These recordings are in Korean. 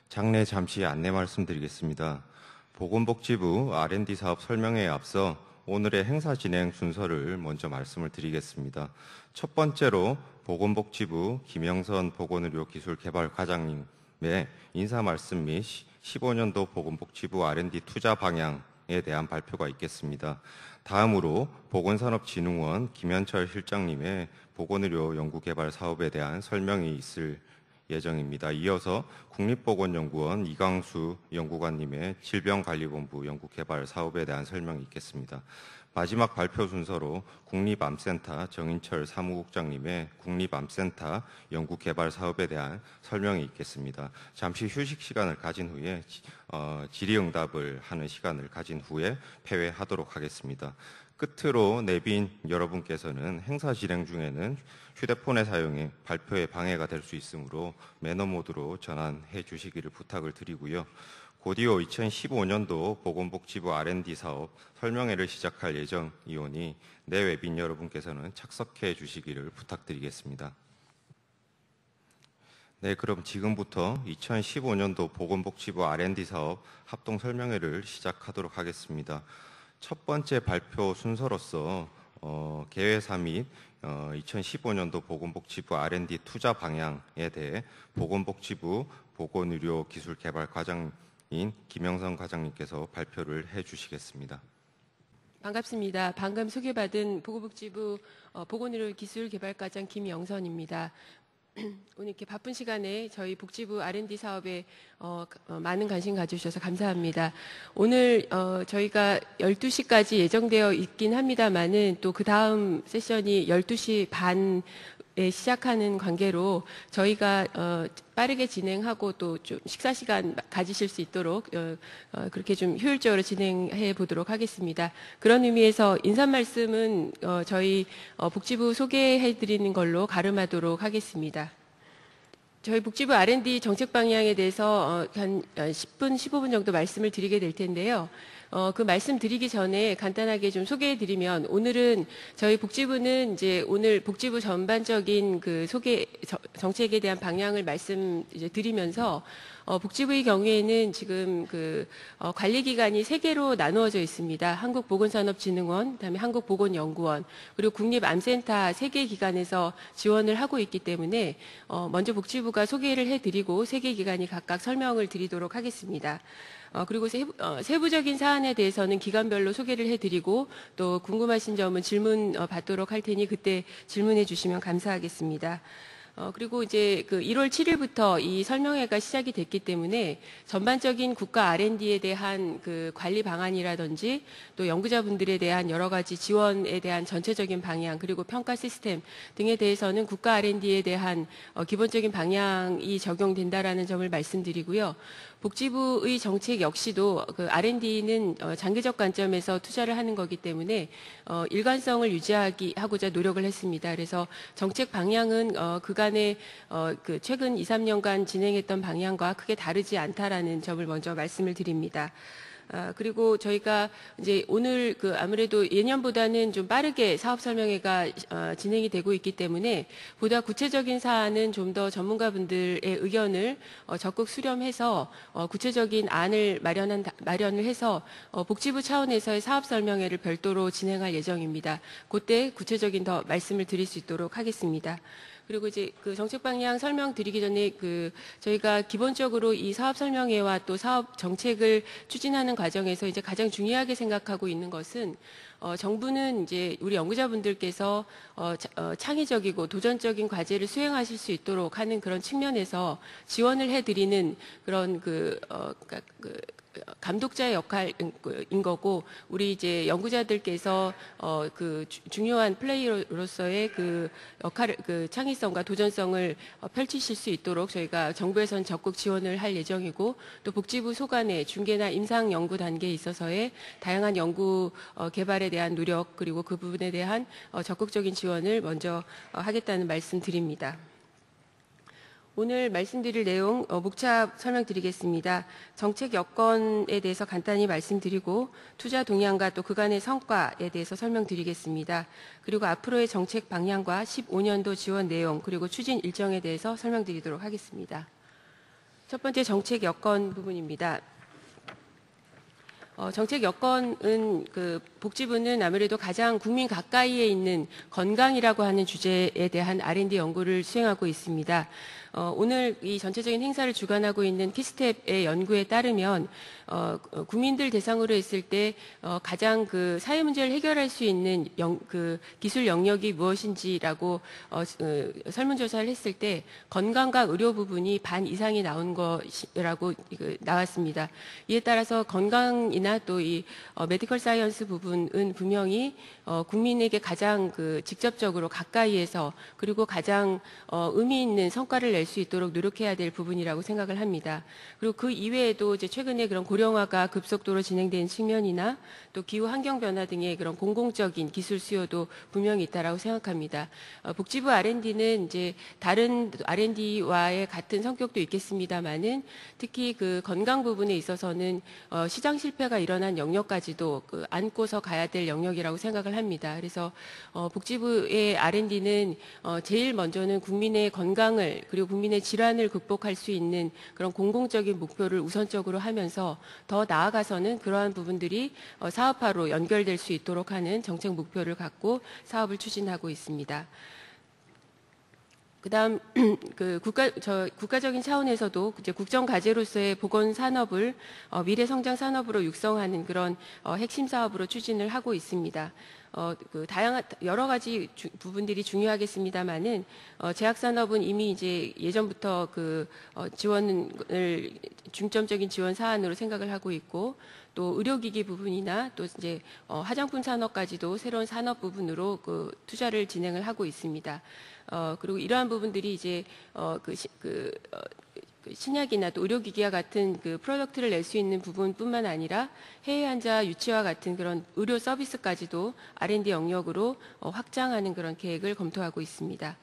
장내 잠시 안내 말씀드리겠습니다. 보건복지부 R&D 사업 설명회에 앞서 오늘의 행사 진행 순서를 먼저 말씀을 드리겠습니다. 첫 번째로 보건복지부 김영선 보건의료기술개발과장님의 인사 말씀 및 15년도 보건복지부 R&D 투자 방향에 대한 발표가 있겠습니다. 다음으로 보건산업진흥원 김현철 실장님의 보건의료 연구개발 사업에 대한 설명이 있을 예정입니다. 이어서 국립보건연구원 이강수 연구관님의 질병관리본부 연구개발 사업에 대한 설명이 있겠습니다. 마지막 발표 순서로 국립암센터 정인철 사무국장님의 국립암센터 연구개발 사업에 대한 설명이 있겠습니다. 잠시 휴식 시간을 가진 후에 질의응답을 하는 시간을 가진 후에 폐회하도록 하겠습니다. 끝으로 내빈 여러분께서는 행사 진행 중에는 휴대폰의 사용이 발표에 방해가 될 수 있으므로 매너 모드로 전환해 주시기를 부탁을 드리고요. 곧이어 2015년도 보건복지부 R&D 사업 설명회를 시작할 예정이오니 내외빈 여러분께서는 착석해 주시기를 부탁드리겠습니다. 네, 그럼 지금부터 2015년도 보건복지부 R&D 사업 합동 설명회를 시작하도록 하겠습니다. 첫 번째 발표 순서로서 개회사 및 2015년도 보건복지부 R&D 투자 방향에 대해 보건복지부 보건의료기술개발과장인 김영선 과장님께서 발표를 해주시겠습니다. 반갑습니다. 방금 소개받은 보건복지부 보건의료기술개발과장 김영선입니다. 오늘 이렇게 바쁜 시간에 저희 복지부 R&D 사업에 많은 관심 가져주셔서 감사합니다. 오늘 저희가 12시까지 예정되어 있긴 합니다만은 또 그 다음 세션이 12시 반에 시작하는 관계로 저희가 빠르게 진행하고 또 좀 식사 시간 가지실 수 있도록 그렇게 좀 효율적으로 진행해 보도록 하겠습니다. 그런 의미에서 인사 말씀은 저희 복지부 소개해 드리는 걸로 가름하도록 하겠습니다. 저희 복지부 R&D 정책 방향에 대해서 한 10분, 15분 정도 말씀을 드리게 될 텐데요. 그 말씀 드리기 전에 간단하게 좀 소개해 드리면 오늘은 저희 복지부는 이제 오늘 복지부 전반적인 그 정책에 대한 방향을 말씀 이제 드리면서 복지부의 경우에는 지금 관리기관이 3개로 나누어져 있습니다. 한국보건산업진흥원, 그다음에 한국보건연구원, 그리고 국립암센터 3개 기관에서 지원을 하고 있기 때문에 먼저 복지부가 소개를 해드리고 3개 기관이 각각 설명을 드리도록 하겠습니다. 그리고 세부적인 사안에 대해서는 기관별로 소개를 해드리고 또 궁금하신 점은 질문 받도록 할 테니 그때 질문해 주시면 감사하겠습니다. 그리고 이제 1월 7일부터 이 설명회가 시작이 됐기 때문에 전반적인 국가 R&D에 대한 그 관리 방안이라든지 또 연구자분들에 대한 여러 가지 지원에 대한 전체적인 방향 그리고 평가 시스템 등에 대해서는 국가 R&D에 대한 기본적인 방향이 적용된다라는 점을 말씀드리고요. 복지부의 정책 역시도 그 R&D는 장기적 관점에서 투자를 하는 거기 때문에 일관성을 유지하고자 노력을 했습니다. 그래서 정책 방향은 그간의 그 최근 2, 3년간 진행했던 방향과 크게 다르지 않다라는 점을 먼저 말씀을 드립니다. 그리고 저희가 이제 오늘 아무래도 예년보다는 좀 빠르게 사업 설명회가 진행이 되고 있기 때문에 보다 구체적인 사안은 좀 더 전문가분들의 의견을 적극 수렴해서 구체적인 안을 마련을 해서 복지부 차원에서의 사업 설명회를 별도로 진행할 예정입니다. 그때 구체적인 더 말씀을 드릴 수 있도록 하겠습니다. 그리고 이제 그 정책 방향 설명드리기 전에 저희가 기본적으로 이 사업 설명회와 또 사업 정책을 추진하는 과정에서 이제 가장 중요하게 생각하고 있는 것은 정부는 이제 우리 연구자분들께서 창의적이고 도전적인 과제를 수행하실 수 있도록 하는 그런 측면에서 지원을 해드리는 그런 감독자의 역할인 거고 우리 이제 연구자들께서 중요한 플레이어로서의 그 역할을 창의성과 도전성을 펼치실 수 있도록 저희가 정부에서는 적극 지원을 할 예정이고 또 복지부 소관의 중개나 임상 연구 단계에 있어서의 다양한 연구 개발에 대한 노력 그리고 그 부분에 대한 적극적인 지원을 먼저 하겠다는 말씀 드립니다. 오늘 말씀드릴 내용 목차 설명드리겠습니다. 정책 여건에 대해서 간단히 말씀드리고 투자 동향과 또 그간의 성과에 대해서 설명드리겠습니다. 그리고 앞으로의 정책 방향과 15년도 지원 내용 그리고 추진 일정에 대해서 설명드리도록 하겠습니다. 첫 번째 정책 여건 부분입니다. 정책 여건은 그 복지부는 아무래도 가장 국민 가까이에 있는 건강이라고 하는 주제에 대한 R&D 연구를 수행하고 있습니다. 오늘 이 전체적인 행사를 주관하고 있는 키스텝의 연구에 따르면 국민들 대상으로 했을 때 가장 그 사회 문제를 해결할 수 있는 그 기술 영역이 무엇인지라고 설문조사를 했을 때 건강과 의료 부분이 반 이상이 나온 것이라고 나왔습니다. 이에 따라서 건강이나 또 이 메디컬 사이언스 부분은 분명히 국민에게 가장 그 직접적으로 가까이에서 그리고 가장 의미 있는 성과를 낼 수 있도록 노력해야 될 부분이라고 생각을 합니다. 그리고 그 이외에도 이제 최근에 그런 고령화가 급속도로 진행된 측면이나 또 기후 환경 변화 등의 그런 공공적인 기술 수요도 분명히 있다라고 생각합니다. 복지부 R&D는 이제 다른 R&D와의 같은 성격도 있겠습니다만은 특히 그 건강 부분에 있어서는 시장 실패가 일어난 영역까지도 그 안고서 가야 될 영역이라고 생각을 합니다. 그래서 복지부의 R&D는 제일 먼저는 국민의 건강을 그리고 국민의 질환을 극복할 수 있는 그런 공공적인 목표를 우선적으로 하면서 더 나아가서는 그러한 부분들이 사업화로 연결될 수 있도록 하는 정책 목표를 갖고 사업을 추진하고 있습니다. 그다음 그 국가적인 차원에서도 이제 국정 과제로서의 보건 산업을 미래 성장 산업으로 육성하는 그런 핵심 사업으로 추진을 하고 있습니다. 그 다양한 여러 가지 부분들이 중요하겠습니다만은 제약 산업은 이미 이제 예전부터 그 지원을 중점적인 지원 사안으로 생각을 하고 있고 또 의료기기 부분이나 또 이제 화장품 산업까지도 새로운 산업 부분으로 그 투자를 진행을 하고 있습니다. 그리고 이러한 부분들이 이제 신약이나 또 의료기기와 같은 그 프로덕트를 낼 수 있는 부분뿐만 아니라 해외 환자 유치와 같은 그런 의료 서비스까지도 R&D 영역으로 확장하는 그런 계획을 검토하고 있습니다.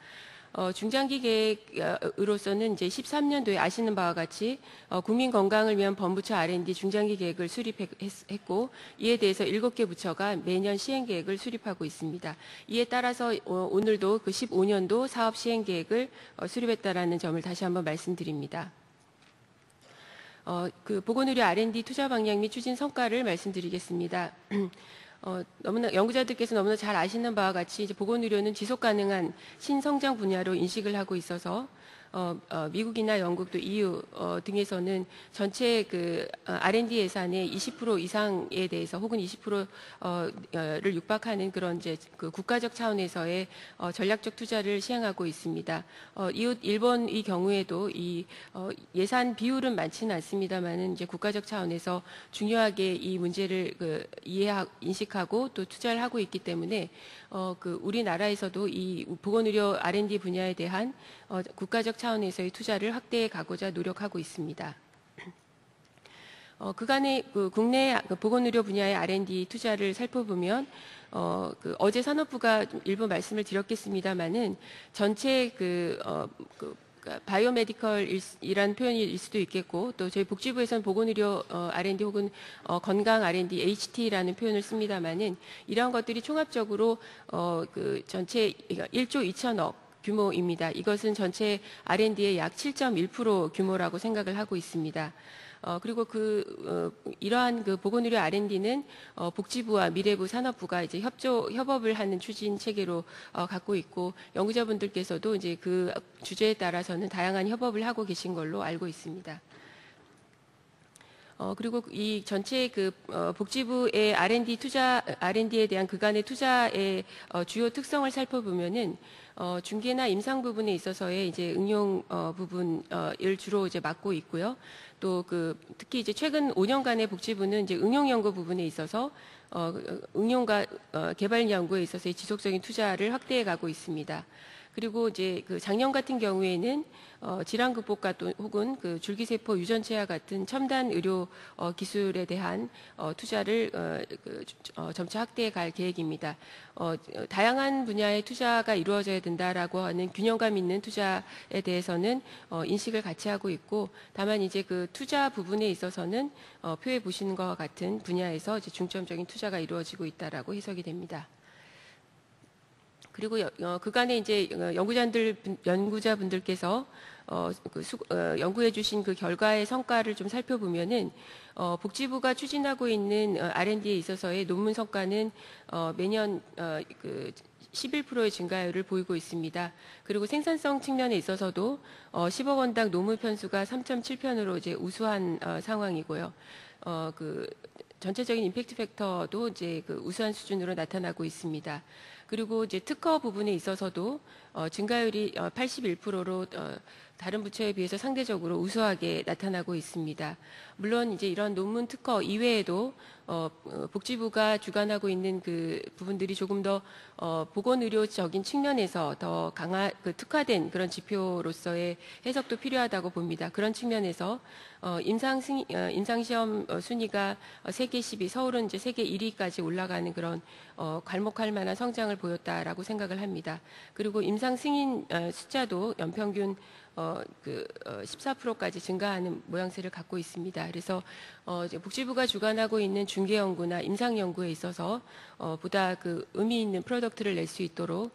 중장기 계획으로서는 이제 13년도에 아시는 바와 같이 국민 건강을 위한 범부처 R&D 중장기 계획을 수립했고 이에 대해서 7개 부처가 매년 시행 계획을 수립하고 있습니다. 이에 따라서 오늘도 그 15년도 사업 시행 계획을 수립했다라는 점을 다시 한번 말씀드립니다. 그 보건의료 R&D 투자 방향 및 추진 성과를 말씀드리겠습니다. 너무나 연구자들께서 너무나 잘 아시는 바와 같이 이제 보건의료는 지속 가능한 신성장 분야로 인식을 하고 있어서 미국이나 영국 또 EU 등에서는 전체 그 R&D 예산의 20% 이상에 대해서 혹은 20%를 육박하는 그런 이제 그 국가적 차원에서의 전략적 투자를 시행하고 있습니다. 이웃 일본의 경우에도 이 예산 비율은 많지는 않습니다만은 이제 국가적 차원에서 중요하게 이 문제를 그 인식하고 또 투자를 하고 있기 때문에 그 우리나라에서도 이 보건의료 R&D 분야에 대한 국가적 차원에서의 투자를 확대해 가고자 노력하고 있습니다. 그간의 그 국내 보건의료 분야의 R&D 투자를 살펴보면 어제 산업부가 일부 말씀을 드렸겠습니다만은 전체 바이오메디컬이라는 표현일 수도 있겠고 또 저희 복지부에서는 보건의료 R&D 혹은 건강 R&D HT라는 표현을 씁니다만은 이러한 것들이 총합적으로 그 전체 1조 2천억 규모입니다. 이것은 전체 R&D의 약 7.1% 규모라고 생각을 하고 있습니다. 그리고 이러한 그 보건의료 R&D는 복지부와 미래부 산업부가 이제 협업을 하는 추진 체계로 갖고 있고 연구자분들께서도 이제 그 주제에 따라서는 다양한 협업을 하고 계신 걸로 알고 있습니다. 그리고 이 전체 그 복지부의 R&D에 대한 그간의 투자의 주요 특성을 살펴보면은 중개나 임상 부분에 있어서의 이제 응용 부분을 주로 이제 맡고 있고요. 또 특히 이제 최근 5년간의 복지부는 이제 응용 연구 부분에 있어서 응용과 개발 연구에 있어서의 지속적인 투자를 확대해 가고 있습니다. 그리고 이제 그 작년 같은 경우에는 질환 극복과 또 혹은 그 줄기세포 유전체와 같은 첨단 의료 기술에 대한 투자를 점차 확대해 갈 계획입니다. 다양한 분야의 투자가 이루어져야 된다라고 하는 균형감 있는 투자에 대해서는 인식을 같이 하고 있고 다만 이제 그 투자 부분에 있어서는 표에 보시는 것과 같은 분야에서 이제 중점적인 투자가 이루어지고 있다라고 해석이 됩니다. 그리고 그간에 이제 연구자분들께서 연구해 주신 그 결과의 성과를 좀 살펴보면은 복지부가 추진하고 있는 R&D에 있어서의 논문 성과는 매년 11%의 증가율을 보이고 있습니다. 그리고 생산성 측면에 있어서도 10억 원당 논문 편수가 3.7편으로 이제 우수한 상황이고요. 전체적인 임팩트 팩터도 이제 우수한 수준으로 나타나고 있습니다. 그리고 이제 특허 부분에 있어서도 증가율이 81%로 다른 부처에 비해서 상대적으로 우수하게 나타나고 있습니다. 물론 이제 이런 논문 특허 이외에도 복지부가 주관하고 있는 그 부분들이 조금 더 보건의료적인 측면에서 더 특화된 그런 지표로서의 해석도 필요하다고 봅니다. 그런 측면에서 임상시험 순위가 세계 10위, 서울은 이제 세계 1위까지 올라가는 그런 괄목할 만한 성장을 보였다라고 생각을 합니다. 그리고 임상 승인 숫자도 연평균 14%까지 증가하는 모양새를 갖고 있습니다. 그래서 복지부가 주관하고 있는 중개 연구나 임상 연구에 있어서 보다 의미 있는 프로덕트를 낼 수 있도록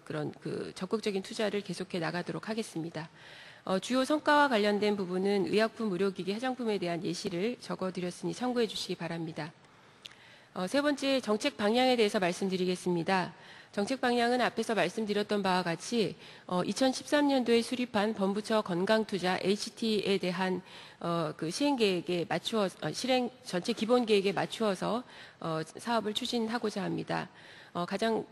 그런 적극적인 투자를 계속해 나가도록 하겠습니다. 주요 성과와 관련된 부분은 의약품, 의료기기, 화장품에 대한 예시를 적어드렸으니 참고해 주시기 바랍니다. 세 번째, 정책 방향에 대해서 말씀드리겠습니다. 정책 방향은 앞에서 말씀드렸던 바와 같이 2013년도에 수립한 범부처 건강투자 HT에 대한 시행 계획에 맞추어 전체 기본 계획에 맞추어서 사업을 추진하고자 합니다. 가장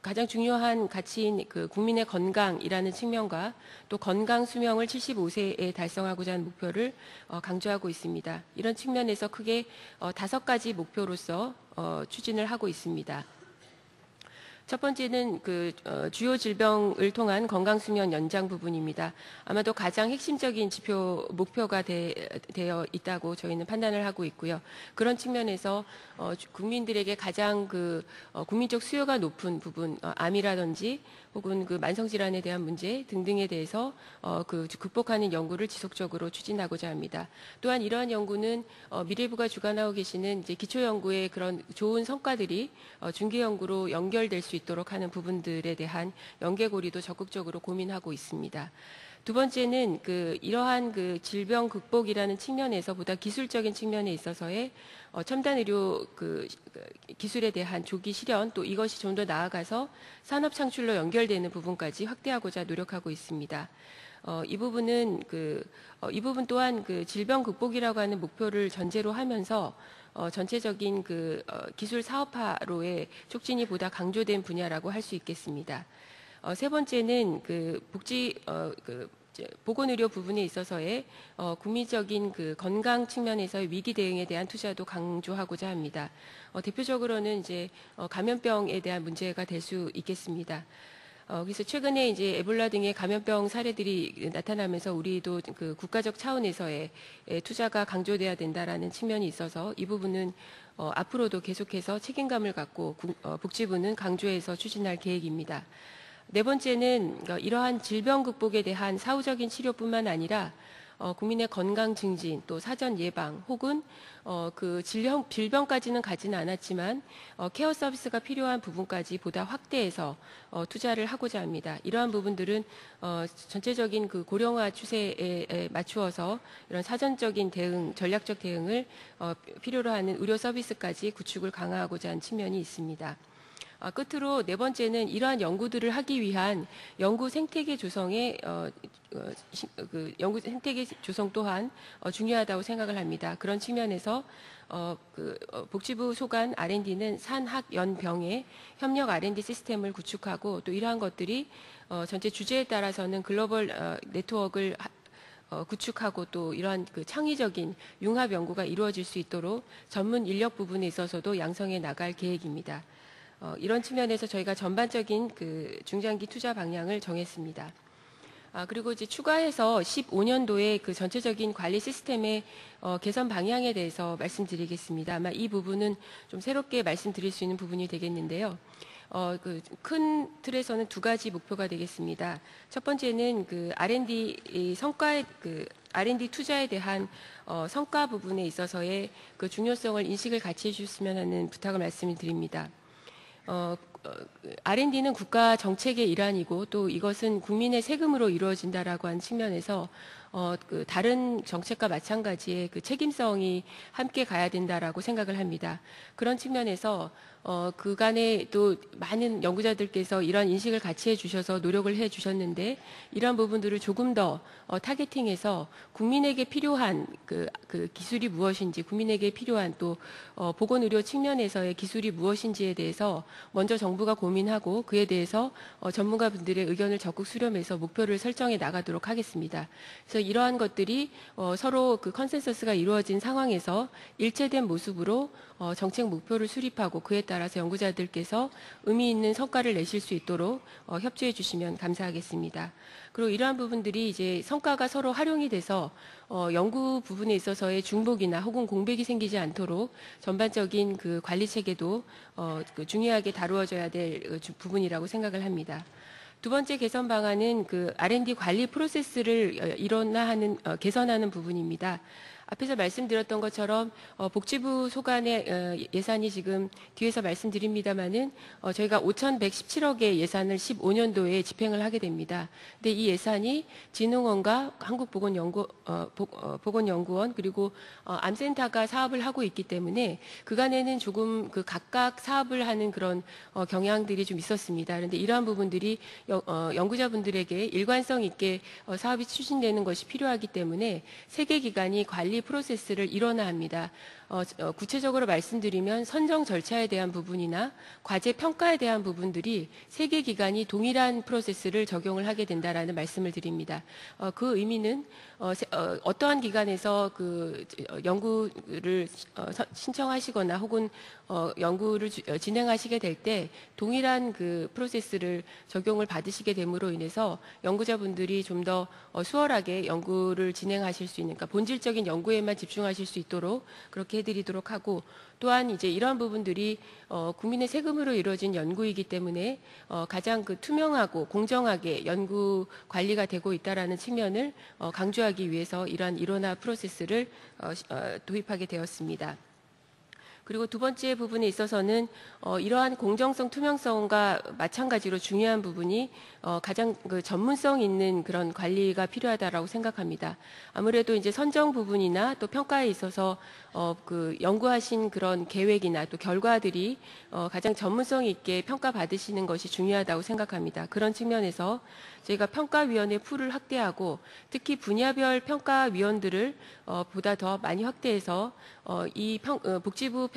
가장 중요한 가치인 국민의 건강이라는 측면과 또 건강 수명을 75세에 달성하고자 하는 목표를 강조하고 있습니다. 이런 측면에서 크게 5가지 목표로서 추진을 하고 있습니다. 첫 번째는 주요 질병을 통한 건강수명 연장 부분입니다. 아마도 가장 핵심적인 목표가 되어 있다고 저희는 판단을 하고 있고요. 그런 측면에서 국민들에게 가장 국민적 수요가 높은 부분, 암이라든지 혹은 만성질환에 대한 문제 등등에 대해서 극복하는 연구를 지속적으로 추진하고자 합니다. 또한 이러한 연구는 미래부가 주관하고 계시는 이제 기초연구의 그런 좋은 성과들이 중개연구로 연결될 수 있도록 하는 부분들에 대한 연계고리도 적극적으로 고민하고 있습니다. 두 번째는 이러한 질병 극복이라는 측면에서 보다 기술적인 측면에 있어서의 첨단 의료 기술에 대한 조기 실현, 또 이것이 좀 더 나아가서 산업 창출로 연결되는 부분까지 확대하고자 노력하고 있습니다. 이 부분 또한 질병 극복이라고 하는 목표를 전제로 하면서 전체적인 기술 사업화로의 촉진이 보다 강조된 분야라고 할 수 있겠습니다. 세 번째는 보건의료 부분에 있어서의 국민적인 건강 측면에서의 위기 대응에 대한 투자도 강조하고자 합니다. 대표적으로는 이제 감염병에 대한 문제가 될 수 있겠습니다. 그래서 최근에 이제 에볼라 등의 감염병 사례들이 나타나면서 우리도 국가적 차원에서의 투자가 강조돼야 된다라는 측면이 있어서 이 부분은 앞으로도 계속해서 책임감을 갖고 복지부는 강조해서 추진할 계획입니다. 네 번째는 이러한 질병 극복에 대한 사후적인 치료뿐만 아니라 국민의 건강 증진, 또 사전 예방, 혹은 질병까지는 가지는 않았지만 케어 서비스가 필요한 부분까지 보다 확대해서 투자를 하고자 합니다. 이러한 부분들은 전체적인 고령화 추세에 맞추어서 이런 사전적인 대응, 전략적 대응을 필요로 하는 의료 서비스까지 구축을 강화하고자 하는 측면이 있습니다. 끝으로 네 번째는 이러한 연구들을 하기 위한 연구 생태계 조성의 연구 생태계 조성 또한 중요하다고 생각을 합니다. 그런 측면에서 복지부 소관 R&D는 산학연병의 협력 R&D 시스템을 구축하고 또 이러한 것들이 전체 주제에 따라서는 글로벌 네트워크를 구축하고 또 이러한 창의적인 융합 연구가 이루어질 수 있도록 전문 인력 부분에 있어서도 양성해 나갈 계획입니다. 이런 측면에서 저희가 전반적인 중장기 투자 방향을 정했습니다. 그리고 이제 추가해서 15년도에 전체적인 관리 시스템의 개선 방향에 대해서 말씀드리겠습니다. 아마 이 부분은 좀 새롭게 말씀드릴 수 있는 부분이 되겠는데요. 큰 틀에서는 2가지 목표가 되겠습니다. 첫 번째는 R&D 성과 R&D 투자에 대한 성과 부분에 있어서의 중요성을 인식을 같이 해주셨으면 하는 부탁을 말씀드립니다. R&D는 국가 정책의 일환이고 또 이것은 국민의 세금으로 이루어진다라고 하는 측면에서 다른 정책과 마찬가지의 그 책임성이 함께 가야 된다라고 생각을 합니다. 그런 측면에서 그간에 또 많은 연구자들께서 이런 인식을 같이 해주셔서 노력을 해주셨는데 이런 부분들을 조금 더 타겟팅해서 국민에게 필요한 그 기술이 무엇인지, 국민에게 필요한 또 보건의료 측면에서의 기술이 무엇인지에 대해서 먼저 정부가 고민하고 그에 대해서 전문가분들의 의견을 적극 수렴해서 목표를 설정해 나가도록 하겠습니다. 그래서 이러한 것들이 서로 그 컨센서스가 이루어진 상황에서 일체된 모습으로 정책 목표를 수립하고 그에 따라서 연구자들께서 의미 있는 성과를 내실 수 있도록 협조해 주시면 감사하겠습니다. 그리고 이러한 부분들이 이제 성과가 서로 활용이 돼서 연구 부분에 있어서의 중복이나 혹은 공백이 생기지 않도록 전반적인 그 관리 체계도 중요하게 다루어져야 될 부분이라고 생각을 합니다. 두 번째 개선 방안은 그 R&D 관리 프로세스를 개선하는 부분입니다. 앞에서 말씀드렸던 것처럼 복지부 소관의 예산이 지금 뒤에서 말씀드립니다마는 저희가 5,117억의 예산을 15년도에 집행을 하게 됩니다. 근데 이 예산이 진흥원과 보건연구원 그리고 암센터가 사업을 하고 있기 때문에 그간에는 조금 그 각각 사업을 하는 그런 경향들이 좀 있었습니다. 그런데 이러한 부분들이 연구자분들에게 일관성 있게 사업이 추진되는 것이 필요하기 때문에 세 개 기관이 관리 프로세스를 일원화합니다. 구체적으로 말씀드리면 선정 절차에 대한 부분이나 과제 평가에 대한 부분들이 세 개 기관이 동일한 프로세스를 적용을 하게 된다라는 말씀을 드립니다. 그 의미는 어떠한 기관에서 그 연구를 신청하시거나 혹은 연구를 진행하시게 될 때 동일한 그 프로세스를 적용을 받으시게 됨으로 인해서 연구자분들이 좀 더 수월하게 연구를 진행하실 수 있는, 그러니까 본질적인 연구에만 집중하실 수 있도록 그렇게 해드리도록 하고, 또한 이제 이러한 부분들이 국민의 세금으로 이루어진 연구이기 때문에 가장 그 투명하고 공정하게 연구 관리가 되고 있다라는 측면을 강조하기 위해서 이러한 일원화 프로세스를 도입하게 되었습니다. 그리고 두 번째 부분에 있어서는 이러한 공정성, 투명성과 마찬가지로 중요한 부분이 가장 그 전문성 있는 그런 관리가 필요하다라고 생각합니다. 아무래도 이제 선정 부분이나 또 평가에 있어서 그 연구하신 그런 계획이나 또 결과들이 가장 전문성 있게 평가받으시는 것이 중요하다고 생각합니다. 그런 측면에서 저희가 평가위원회 풀을 확대하고 특히 분야별 평가위원들을 보다 더 많이 확대해서 복지부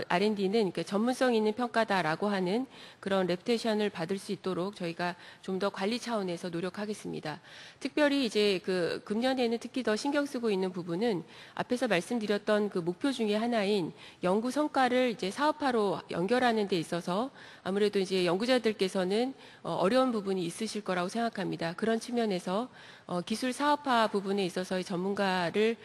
R&D는 그러니까 전문성 있는 평가다라고 하는 그런 레퓨테이션을 받을 수 있도록 저희가 좀 더 관리 차원에서 노력하겠습니다. 특별히 이제 그 금년에는 특히 더 신경 쓰고 있는 부분은 앞에서 말씀드렸던 그 목표 중에 하나인 연구 성과를 이제 사업화로 연결하는 데 있어서 아무래도 이제 연구자들께서는 어려운 부분이 있으실 거라고 생각합니다. 그런 측면에서 기술 사업화 부분에 있어서의 전문가를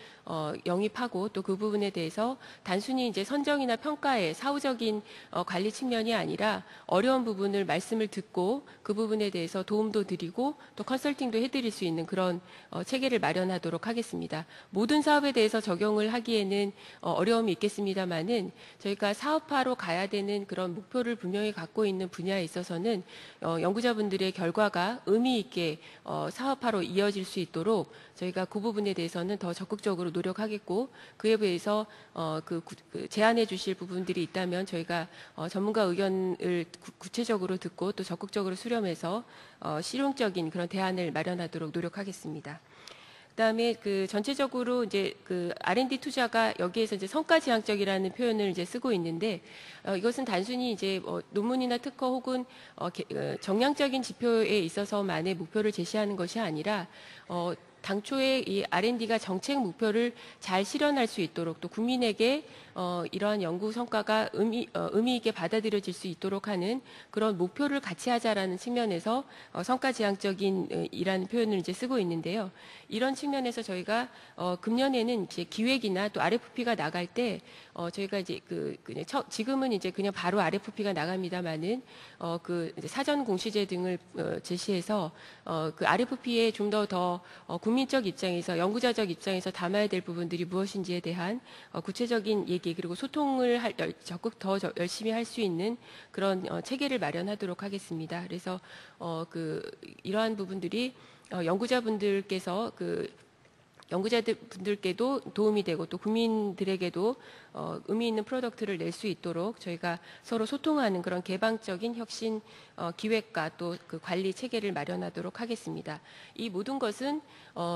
영입하고 또 그 부분에 대해서 단순히 이제 선정이나 평가의 사후적인 관리 측면이 아니라 어려운 부분을 말씀을 듣고 그 부분에 대해서 도움도 드리고 또 컨설팅도 해드릴 수 있는 그런 체계를 마련하도록 하겠습니다. 모든 사업에 대해서 적용을 하기에는 어려움이 있겠습니다만은 저희가 사업화로 가야 되는 그런 목표를 분명히 갖고 있는 분야에 있어서는 연구자분들의 결과가 의미 있게 사업화로 이어질 수 있도록 저희가 그 부분에 대해서는 더 적극적으로 노력하겠고, 그에 비해서 제안해 주실 부분들이 있다면 저희가 전문가 의견을 구체적으로 듣고 또 적극적으로 수렴해서 실용적인 그런 대안을 마련하도록 노력하겠습니다. 그다음에 그 전체적으로 이제 그 R&D 투자가 여기에서 이제 성과지향적이라는 표현을 이제 쓰고 있는데 이것은 단순히 이제 논문이나 특허 혹은 정량적인 지표에 있어서만의 목표를 제시하는 것이 아니라 당초에 이 R&D가 정책 목표를 잘 실현할 수 있도록 또 국민에게 이러한 연구 성과가 의미 있게 받아들여질 수 있도록 하는 그런 목표를 같이 하자라는 측면에서 성과지향적인 이라는 표현을 이제 쓰고 있는데요. 이런 측면에서 저희가 금년에는 이제 기획이나 또 RFP가 나갈 때 저희가 이제 지금은 이제 그냥 바로 RFP가 나갑니다만은 이제 사전 공시제 등을 제시해서 그 RFP에 좀 더 국민 국민적 입장에서 연구자적 입장에서 담아야 될 부분들이 무엇인지에 대한 구체적인 얘기 그리고 소통을 적극 더 열심히 할 수 있는 그런 체계를 마련하도록 하겠습니다. 그래서 이러한 부분들이 연구자분들께서 연구자분들께도 도움이 되고 또 국민들에게도 의미 있는 프로덕트를 낼 수 있도록 저희가 서로 소통하는 그런 개방적인 혁신 기획과 또 그 관리 체계를 마련하도록 하겠습니다. 이 모든 것은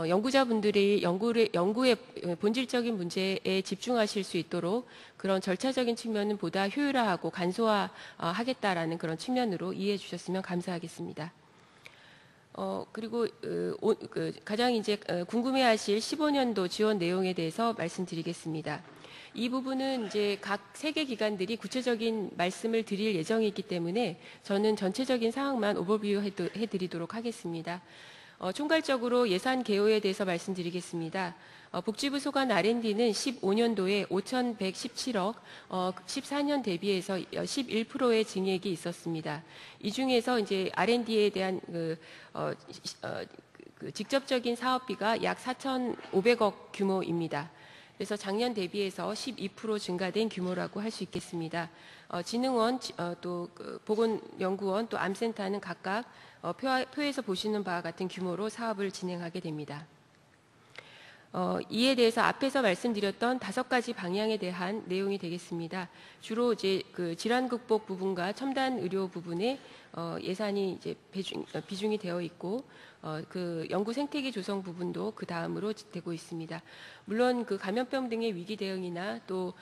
연구자분들이 연구의 본질적인 문제에 집중하실 수 있도록 그런 절차적인 측면은 보다 효율화하고 간소화하겠다라는 그런 측면으로 이해해 주셨으면 감사하겠습니다. 그리고 가장 이제 궁금해하실 15년도 지원 내용에 대해서 말씀드리겠습니다. 이 부분은 이제 각 세계 기관들이 구체적인 말씀을 드릴 예정이기 때문에 저는 전체적인 사항만 오버뷰 해드리도록 하겠습니다. 총괄적으로 예산 개요에 대해서 말씀드리겠습니다. 복지부 소관 R&D는 15년도에 5,117억, 14년 대비해서 11%의 증액이 있었습니다. 이 중에서 이제 R&D에 대한 직접적인 사업비가 약 4,500억 규모입니다. 그래서 작년 대비해서 12% 증가된 규모라고 할 수 있겠습니다. 진흥원, 또 보건연구원, 또 암센터는 각각 표에서 보시는 바와 같은 규모로 사업을 진행하게 됩니다. 이에 대해서 앞에서 말씀드렸던 5가지 방향에 대한 내용이 되겠습니다. 주로 이제 질환 극복 부분과 첨단 의료 부분에 예산이 이제 비중이 되어 있고, 연구 생태계 조성 부분도 그 다음으로 되고 있습니다. 물론 감염병 등의 위기 대응이나 또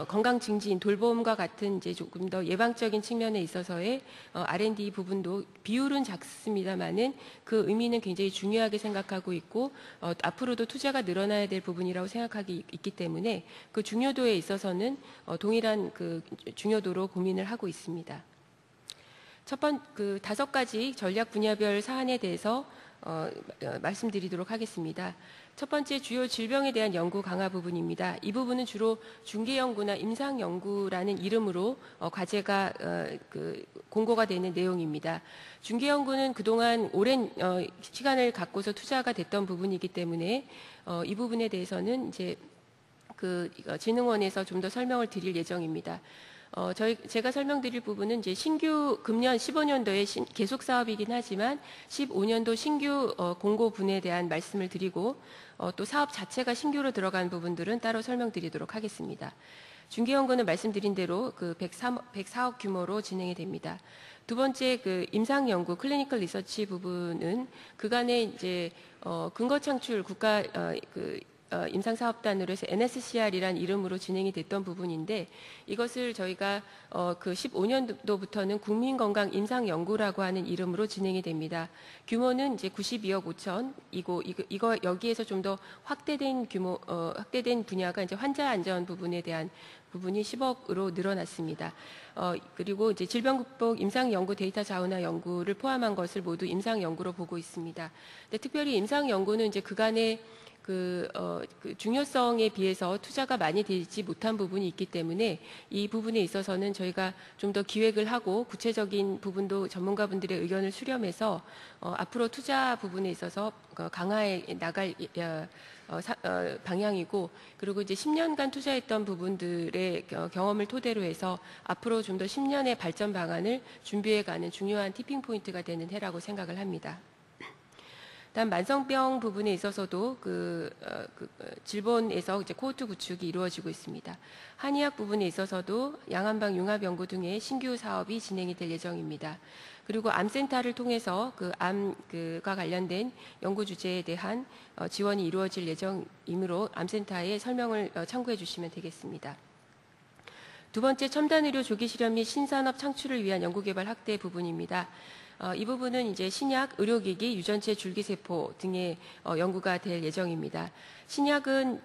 건강 증진, 돌봄과 같은 이제 조금 더 예방적인 측면에 있어서의 R&D 부분도 비율은 작습니다만은 그 의미는 굉장히 중요하게 생각하고 있고 앞으로도 투자가 늘어나야 될 부분이라고 생각하기 있기 때문에 그 중요도에 있어서는 동일한 중요도로 고민을 하고 있습니다. 5가지 전략 분야별 사안에 대해서 말씀드리도록 하겠습니다. 첫 번째, 주요 질병에 대한 연구 강화 부분입니다. 이 부분은 주로 중개연구나 임상연구라는 이름으로 과제가 공고가 되는 내용입니다. 중개연구는 그동안 오랜 시간을 갖고서 투자가 됐던 부분이기 때문에 이 부분에 대해서는 이제 진흥원에서 좀 더 설명을 드릴 예정입니다. 제가 설명드릴 부분은 이제 신규 금년 15년도에 계속 사업이긴 하지만 15년도 신규 공고분에 대한 말씀을 드리고 또 사업 자체가 신규로 들어간 부분들은 따로 설명드리도록 하겠습니다. 중개연구는 말씀드린 대로 104억 규모로 진행이 됩니다. 두 번째 임상연구 클리니컬 리서치 부분은 그간에 이제 근거 창출 국가 임상사업단으로 해서 NSCR이란 이름으로 진행이 됐던 부분인데 이것을 저희가 15년도부터는 국민건강 임상연구라고 하는 이름으로 진행이 됩니다. 규모는 이제 92억 5천이고 여기에서 좀 더 확대된 분야가 이제 환자 안전 부분에 대한 부분이 10억으로 늘어났습니다. 그리고 이제 질병극복 임상연구 데이터 자원화 연구를 포함한 것을 모두 임상연구로 보고 있습니다. 근데 특별히 임상연구는 이제 그간의 중요성에 비해서 투자가 많이 되지 못한 부분이 있기 때문에 이 부분에 있어서는 저희가 좀 더 기획을 하고 구체적인 부분도 전문가분들의 의견을 수렴해서 앞으로 투자 부분에 있어서 강화해 나갈 방향이고 그리고 이제 10년간 투자했던 부분들의 경험을 토대로 해서 앞으로 좀 더 10년의 발전 방안을 준비해가는 중요한 티핑 포인트가 되는 해라고 생각을 합니다. 다음 만성병 부분에 있어서도 질본에서 이제 코호트 구축이 이루어지고 있습니다. 한의학 부분에 있어서도 양한방 융합연구 등의 신규 사업이 진행이 될 예정입니다. 그리고 암센터를 통해서 암과 관련된 연구 주제에 대한 지원이 이루어질 예정이므로 암센터의 설명을 참고해 주시면 되겠습니다. 두 번째, 첨단의료 조기 실험 및 신산업 창출을 위한 연구개발 확대 부분입니다. 이 부분은 이제 신약, 의료기기, 유전체 줄기세포 등의 연구가 될 예정입니다. 신약은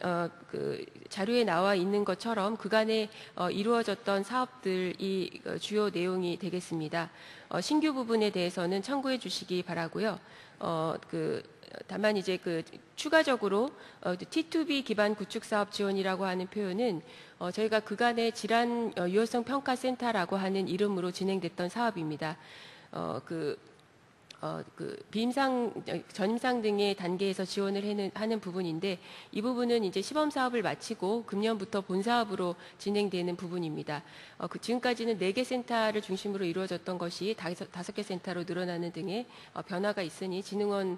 자료에 나와 있는 것처럼 그간에 이루어졌던 사업들이 주요 내용이 되겠습니다. 신규 부분에 대해서는 참고해 주시기 바라고요. 다만 이제 추가적으로 T2B 기반 구축 사업 지원이라고 하는 표현은 저희가 그간의 질환 유효성 평가 센터라고 하는 이름으로 진행됐던 사업입니다. 비임상, 전임상 등의 단계에서 지원을 하는 부분인데 이 부분은 이제 시범 사업을 마치고 금년부터 본 사업으로 진행되는 부분입니다. 지금까지는 4개 센터를 중심으로 이루어졌던 것이 5개 센터로 늘어나는 등의 변화가 있으니 진흥원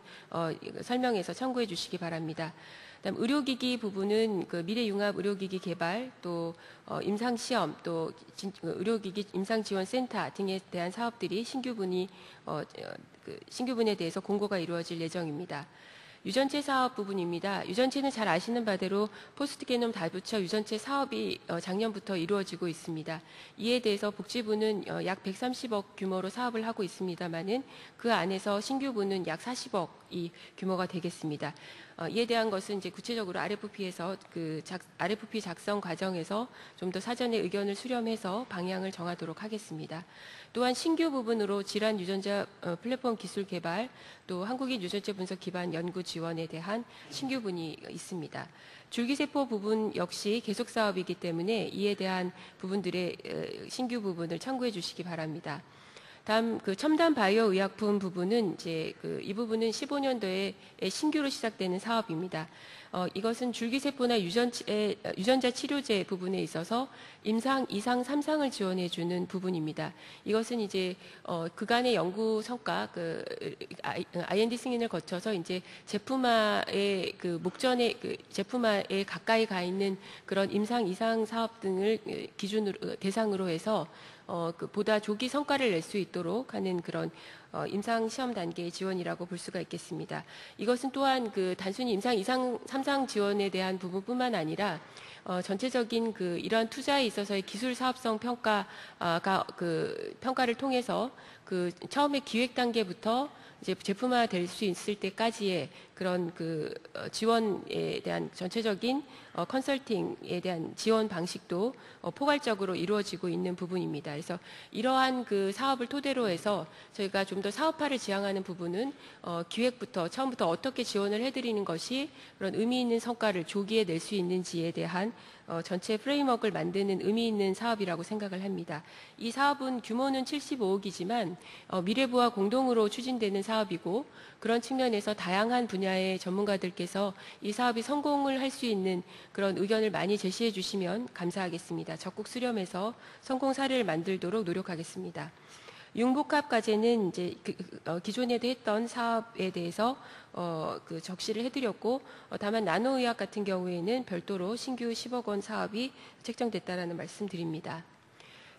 설명에서 참고해 주시기 바랍니다. 그다음 의료기기 부분은 그 미래융합 의료기기 개발, 또 임상시험, 또 의료기기 임상지원센터 등에 대한 사업들이 신규분에 대해서 공고가 이루어질 예정입니다. 유전체 사업 부분입니다. 유전체는 잘 아시는 바대로 포스트 게놈 다부처 유전체 사업이 작년부터 이루어지고 있습니다. 이에 대해서 복지부는 약 130억 규모로 사업을 하고 있습니다만은 그 안에서 신규부는 약 40억이 규모가 되겠습니다. 이에 대한 것은 이제 구체적으로 RFP에서 RFP 작성 과정에서 좀 더 사전에 의견을 수렴해서 방향을 정하도록 하겠습니다. 또한 신규 부분으로 질환 유전자 플랫폼 기술 개발, 또 한국인 유전체 분석 기반 연구 지원에 대한 신규분이 있습니다. 줄기세포 부분 역시 계속 사업이기 때문에 이에 대한 부분들의 신규 부분을 참고해 주시기 바랍니다. 다음 첨단 바이오 의약품 부분은 이제 이 부분은 15년도에 신규로 시작되는 사업입니다. 이것은 줄기세포나 유전자 치료제 부분에 있어서 임상, 2상, 3상을 지원해 주는 부분입니다. 이것은 이제 그간의 연구 성과, IND 승인을 거쳐서 이제 제품화의 목전에 제품화에 가까이 가 있는 그런 임상, 2상 사업 등을 대상으로 해서 보다 조기 성과를 낼 수 있도록 하는 그런 임상 시험 단계의 지원이라고 볼 수가 있겠습니다. 이것은 또한 단순히 임상 2상, 3상 지원에 대한 부분뿐만 아니라 전체적인 이러한 투자에 있어서의 기술 사업성 평가를 통해서 처음에 기획 단계부터 이제 제품화 될 수 있을 때까지의 그런 지원에 대한 전체적인 컨설팅에 대한 지원 방식도 포괄적으로 이루어지고 있는 부분입니다. 그래서 이러한 사업을 토대로 해서 저희가 좀 더 사업화를 지향하는 부분은 기획부터 처음부터 어떻게 지원을 해드리는 것이 그런 의미 있는 성과를 조기에 낼 수 있는지에 대한 전체 프레임워크를 만드는 의미 있는 사업이라고 생각을 합니다. 이 사업은 규모는 75억이지만 미래부와 공동으로 추진되는 사업이고 그런 측면에서 다양한 분야의 전문가들께서 이 사업이 성공을 할 수 있는 그런 의견을 많이 제시해 주시면 감사하겠습니다. 적극 수렴해서 성공 사례를 만들도록 노력하겠습니다. 융복합 과제는 이제 기존에도 했던 사업에 대해서 적시를 해드렸고 다만 나노의학 같은 경우에는 별도로 신규 10억 원 사업이 책정됐다라는 말씀드립니다.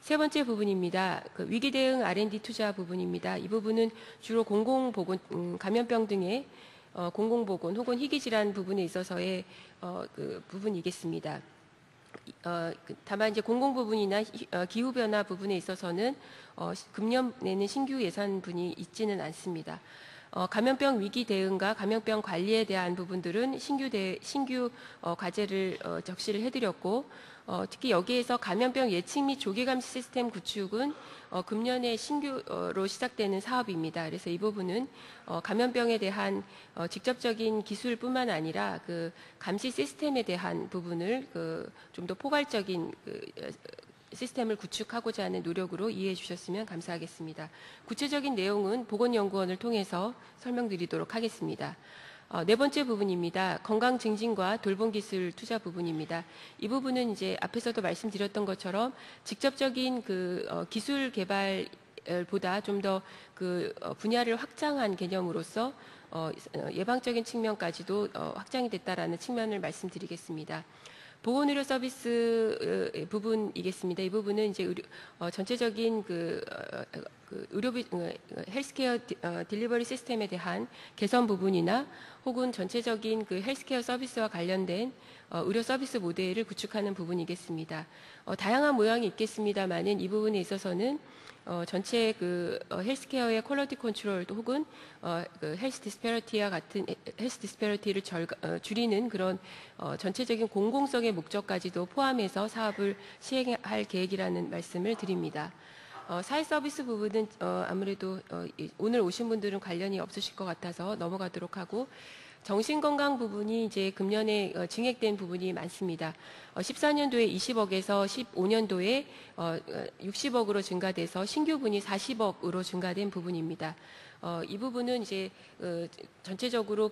세 번째 부분입니다. 위기 대응 R&D 투자 부분입니다. 이 부분은 주로 공공보건, 감염병 등의 공공보건 혹은 희귀질환 부분에 있어서의 부분이겠습니다. 다만 이제 공공 부분이나 기후 변화 부분에 있어서는 금년에는 신규 예산분이 있지는 않습니다. 감염병 위기 대응과 감염병 관리에 대한 부분들은 신규 과제를 적시를 해드렸고 특히 여기에서 감염병 예측 및 조기 감시 시스템 구축은 금년에 신규로 시작되는 사업입니다. 그래서 이 부분은 감염병에 대한 직접적인 기술뿐만 아니라 감시 시스템에 대한 부분을 좀 더 포괄적인 시스템을 구축하고자 하는 노력으로 이해해 주셨으면 감사하겠습니다. 구체적인 내용은 보건연구원을 통해서 설명드리도록 하겠습니다. 네 번째 부분입니다. 건강 증진과 돌봄 기술 투자 부분입니다. 이 부분은 이제 앞에서도 말씀드렸던 것처럼 직접적인 기술 개발보다 좀 더 분야를 확장한 개념으로서 예방적인 측면까지도 확장이 됐다라는 측면을 말씀드리겠습니다. 보건의료 서비스 부분이겠습니다. 이 부분은 이제 전체적인 의료비 헬스케어 딜리버리 시스템에 대한 개선 부분이나 혹은 전체적인 헬스케어 서비스와 관련된 의료 서비스 모델을 구축하는 부분이겠습니다. 다양한 모양이 있겠습니다만은 이 부분에 있어서는 전체 헬스케어의 퀄리티 컨트롤 혹은 헬스 디스패러티와 같은 헬스 디스패러티를 줄이는 그런 전체적인 공공성의 목적까지도 포함해서 사업을 시행할 계획이라는 말씀을 드립니다. 사회 서비스 부분은 아무래도 오늘 오신 분들은 관련이 없으실 것 같아서 넘어가도록 하고 정신건강 부분이 이제 금년에 증액된 부분이 많습니다. 14년도에 20억에서 15년도에 60억으로 증가돼서 신규분이 40억으로 증가된 부분입니다. 이 부분은 이제 전체적으로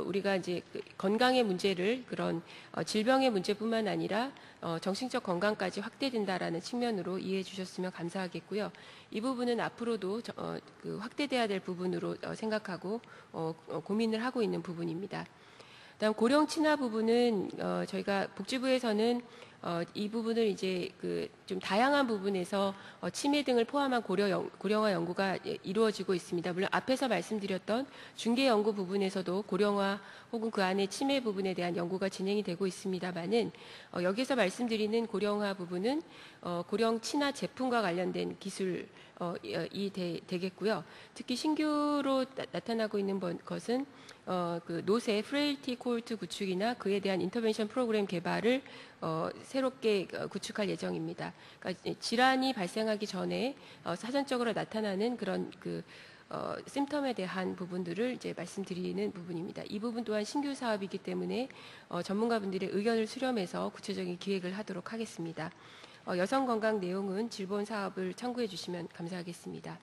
우리가 이제 건강의 문제를 그런 질병의 문제뿐만 아니라 정신적 건강까지 확대된다라는 측면으로 이해해 주셨으면 감사하겠고요. 이 부분은 앞으로도 확대돼야 될 부분으로 생각하고 고민을 하고 있는 부분입니다. 다음 고령 친화 부분은 저희가 복지부에서는 이 부분을 이제 좀 다양한 부분에서 치매 등을 포함한 고령화 연구가 이루어지고 있습니다. 물론 앞에서 말씀드렸던 중개 연구 부분에서도 고령화 혹은 그 안에 치매 부분에 대한 연구가 진행이 되고 있습니다만은 여기서 말씀드리는 고령화 부분은 고령 친화 제품과 관련된 기술이 되겠고요. 특히 신규로 나타나고 있는 것은 노쇠 프레일티 코홀트 구축이나 그에 대한 인터벤션 프로그램 개발을 새롭게 구축할 예정입니다. 그러니까 질환이 발생하기 전에 사전적으로 나타나는 그런 심텀에 대한 부분들을 이제 말씀드리는 부분입니다. 이 부분 또한 신규 사업이기 때문에 전문가분들의 의견을 수렴해서 구체적인 기획을 하도록 하겠습니다. 여성 건강 내용은 질본 사업을 참고해 주시면 감사하겠습니다.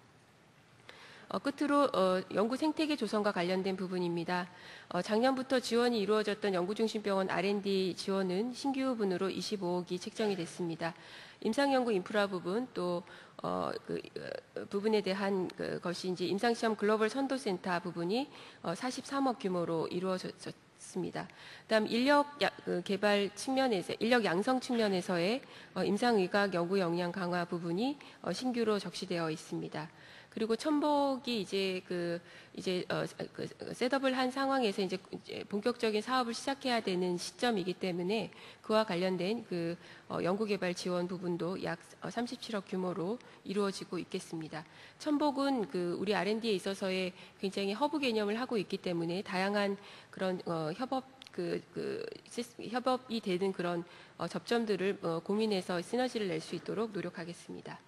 끝으로 연구 생태계 조성과 관련된 부분입니다. 작년부터 지원이 이루어졌던 연구중심병원 R&D 지원은 신규분으로 25억이 책정이 됐습니다. 임상연구 인프라 부분 또 부분에 대한 것이 이제 임상시험 글로벌 선도센터 부분이 43억 규모로 이루어졌습니다. 다음 인력 개발 측면에서 인력 양성 측면에서의 임상의학 연구 역량 강화 부분이 신규로 적시되어 있습니다. 그리고 첨복이 이제 셋업을 한 상황에서 이제 본격적인 사업을 시작해야 되는 시점이기 때문에 그와 관련된 연구개발 지원 부분도 약 37억 규모로 이루어지고 있겠습니다. 첨복은 우리 R&D에 있어서의 굉장히 허브 개념을 하고 있기 때문에 다양한 그런 협업이 되는 그런 접점들을 고민해서 시너지를 낼 수 있도록 노력하겠습니다.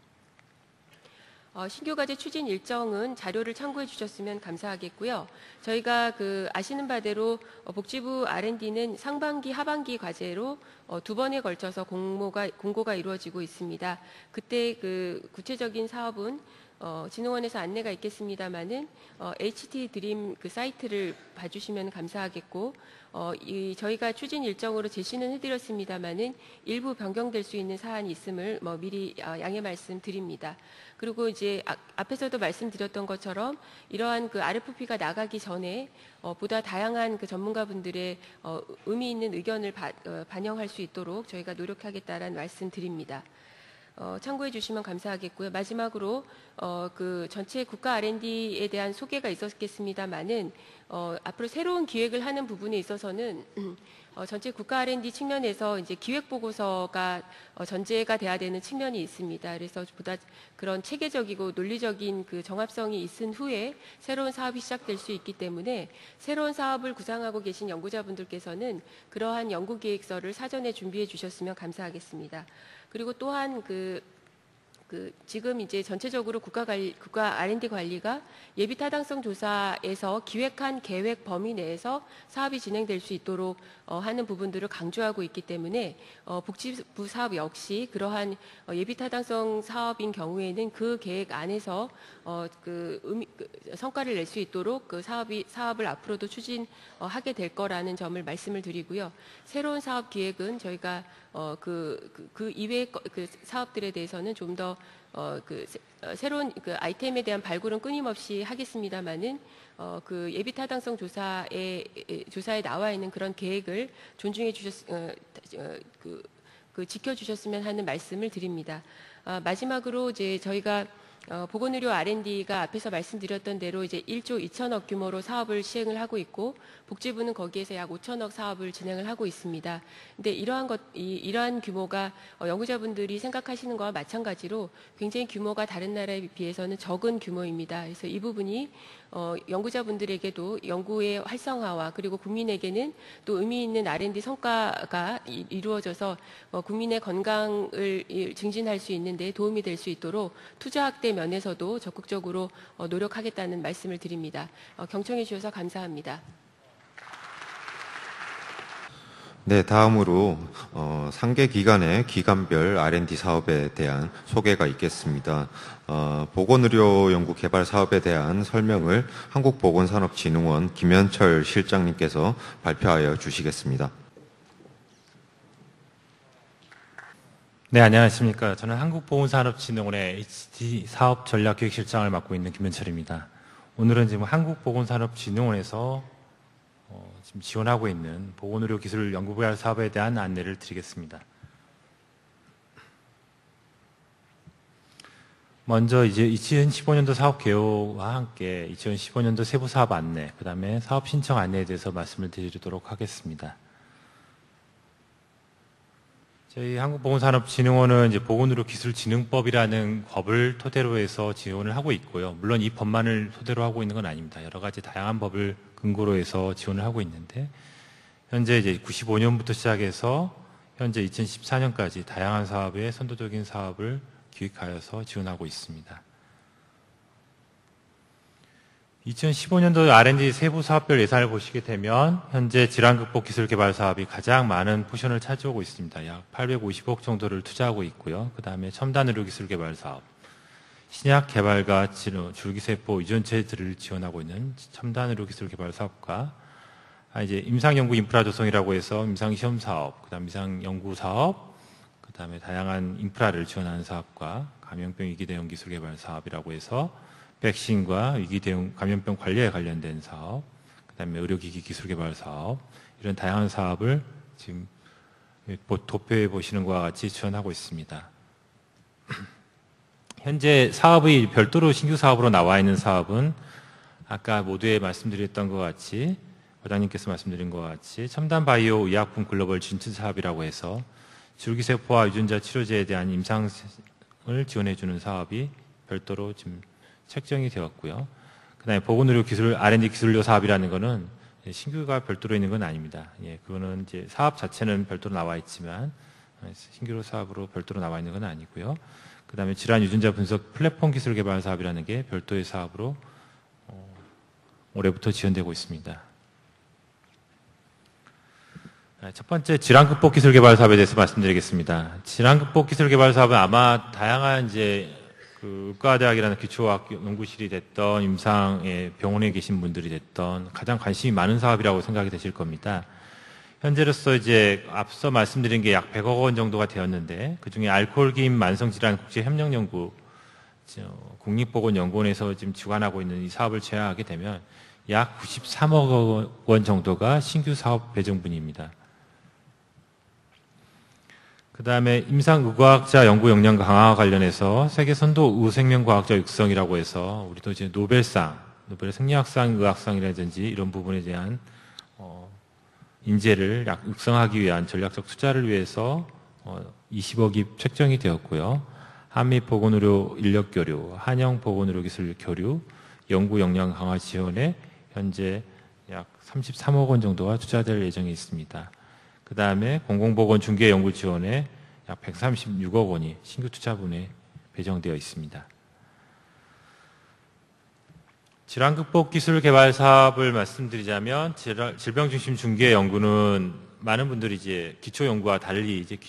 신규 과제 추진 일정은 자료를 참고해 주셨으면 감사하겠고요. 저희가 아시는 바대로 복지부 R&D는 상반기, 하반기 과제로 두 번에 걸쳐서 공고가 이루어지고 있습니다. 그때 구체적인 사업은 진흥원에서 안내가 있겠습니다만은 HT 드림 사이트를 봐주시면 감사하겠고 저희가 추진 일정으로 제시는 해드렸습니다만은 일부 변경될 수 있는 사안이 있음을 미리 양해 말씀드립니다. 그리고 이제 앞에서도 말씀드렸던 것처럼 이러한 RFP가 나가기 전에 보다 다양한 전문가분들의 의미 있는 의견을 반영할 수 있도록 저희가 노력하겠다라는 말씀드립니다. 참고해 주시면 감사하겠고요. 마지막으로 전체 국가 R&D에 대한 소개가 있었겠습니다만은 앞으로 새로운 기획을 하는 부분에 있어서는 전체 국가 R&D 측면에서 이제 기획 보고서가 전제가 돼야 되는 측면이 있습니다. 그래서 보다 그런 체계적이고 논리적인 정합성이 있은 후에 새로운 사업이 시작될 수 있기 때문에 새로운 사업을 구상하고 계신 연구자분들께서는 그러한 연구 계획서를 사전에 준비해 주셨으면 감사하겠습니다. 그리고 또한 지금 이제 전체적으로 국가 R&D 관리가 예비 타당성 조사에서 기획한 계획 범위 내에서 사업이 진행될 수 있도록 하는 부분들을 강조하고 있기 때문에 복지부 사업 역시 그러한 예비 타당성 사업인 경우에는 그 계획 안에서 성과를 낼 수 있도록 사업을 앞으로도 추진하게 될 거라는 점을 말씀을 드리고요. 새로운 사업 기획은 저희가 그 이외의 사업들에 대해서는 좀 더 새로운 아이템에 대한 발굴은 끊임없이 하겠습니다만은 예비 타당성 조사에 나와 있는 그런 계획을 존중해 지켜주셨으면 하는 말씀을 드립니다. 마지막으로 이제 저희가 보건의료 R&D가 앞에서 말씀드렸던 대로 이제 1조 2천억 규모로 사업을 시행을 하고 있고 복지부는 거기에서 약 5천억 사업을 진행을 하고 있습니다. 근데 이러한 규모가 연구자분들이 생각하시는 것과 마찬가지로 굉장히 규모가 다른 나라에 비해서는 적은 규모입니다. 그래서 이 부분이 연구자분들에게도 연구의 활성화와 그리고 국민에게는 또 의미 있는 R&D 성과가 이루어져서 국민의 건강을 증진할 수 있는 데 도움이 될 수 있도록 투자 확대 면에서도 적극적으로 노력하겠다는 말씀을 드립니다. 경청해 주셔서 감사합니다. 네, 다음으로 상계 기관의 기관별 R&D 사업에 대한 소개가 있겠습니다. 보건의료연구개발 사업에 대한 설명을 한국보건산업진흥원 김현철 실장님께서 발표하여 주시겠습니다. 네, 안녕하십니까. 저는 한국보건산업진흥원의 HD 사업전략기획실장을 맡고 있는 김현철입니다. 오늘은 지금 한국보건산업진흥원에서 지금 지원하고 있는 보건의료기술 연구개발 사업에 대한 안내를 드리겠습니다. 먼저 이제 2015년도 사업 개요와 함께 2015년도 세부 사업 안내, 그 다음에 사업 신청 안내에 대해서 말씀을 드리도록 하겠습니다. 저희 한국보건산업진흥원은 이제 보건의료기술진흥법이라는 법을 토대로 해서 지원을 하고 있고요. 물론 이 법만을 토대로 하고 있는 건 아닙니다. 여러 가지 다양한 법을 근거로 해서 지원을 하고 있는데, 현재 이제 95년부터 시작해서 현재 2014년까지 다양한 사업에 선도적인 사업을 기획하여서 지원하고 있습니다. 2015년도 R&D 세부 사업별 예산을 보시게 되면 현재 질환극복 기술 개발 사업이 가장 많은 포션을 차지하고 있습니다. 약 850억 정도를 투자하고 있고요. 그 다음에 첨단 의료 기술 개발 사업, 신약 개발과 줄기세포 유전체들을 지원하고 있는 첨단 의료 기술 개발 사업과 이제 임상연구 인프라 조성이라고 해서 임상시험 사업, 그 다음 임상연구 사업, 그 다음에 다양한 인프라를 지원하는 사업과 감염병 위기 대응 기술 개발 사업이라고 해서 백신과 위기 대응 감염병 관리에 관련된 사업, 그 다음에 의료기기 기술 개발 사업, 이런 다양한 사업을 지금 도표에 보시는 것과 같이 지원하고 있습니다. 현재 사업이 별도로 신규 사업으로 나와 있는 사업은 아까 모두에 말씀드렸던 것 같이, 과장님께서 말씀드린 것 같이 첨단 바이오 의약품 글로벌 진출 사업이라고 해서 줄기세포와 유전자 치료제에 대한 임상을 지원해주는 사업이 별도로 지금 책정이 되었고요. 그 다음에 보건의료 기술 R&D 기술료 사업이라는 것은 신규가 별도로 있는 건 아닙니다. 예, 그거는 이제 사업 자체는 별도로 나와 있지만 신규로 사업으로 별도로 나와 있는 건 아니고요. 그 다음에 질환 유전자 분석 플랫폼 기술 개발 사업이라는 게 별도의 사업으로 올해부터 지원되고 있습니다. 첫 번째 질환극복 기술 개발 사업에 대해서 말씀드리겠습니다. 질환극복 기술 개발 사업은 아마 다양한 이제 의과대학이라는 기초과학 연구실이 됐던 임상의 병원에 계신 분들이 됐던 가장 관심이 많은 사업이라고 생각이 되실 겁니다. 현재로서 이제 앞서 말씀드린 게 약 100억 원 정도가 되었는데, 그중에 알코올기인 만성질환 국제협력연구 국립보건연구원에서 지금 주관하고 있는 이 사업을 제외하게 되면 약 93억 원 정도가 신규 사업 배정분입니다. 그 다음에 임상의과학자 연구 역량 강화와 관련해서 세계선도 의생명과학자 육성이라고 해서 우리도 이제 노벨상, 노벨 생리학상, 의학상이라든지 이런 부분에 대한 인재를 육성하기 위한 전략적 투자를 위해서 20억이 책정이 되었고요. 한미 보건의료 인력 교류, 한영 보건의료 기술 교류, 연구 역량 강화 지원에 현재 약 33억 원 정도가 투자될 예정이 있습니다. 그 다음에 공공보건 중개 연구 지원에 약 136억 원이 신규 투자분에 배정되어 있습니다. 질환극복 기술 개발 사업을 말씀드리자면 질병중심 중개 연구는 많은 분들이 이제 기초 연구와 달리 이제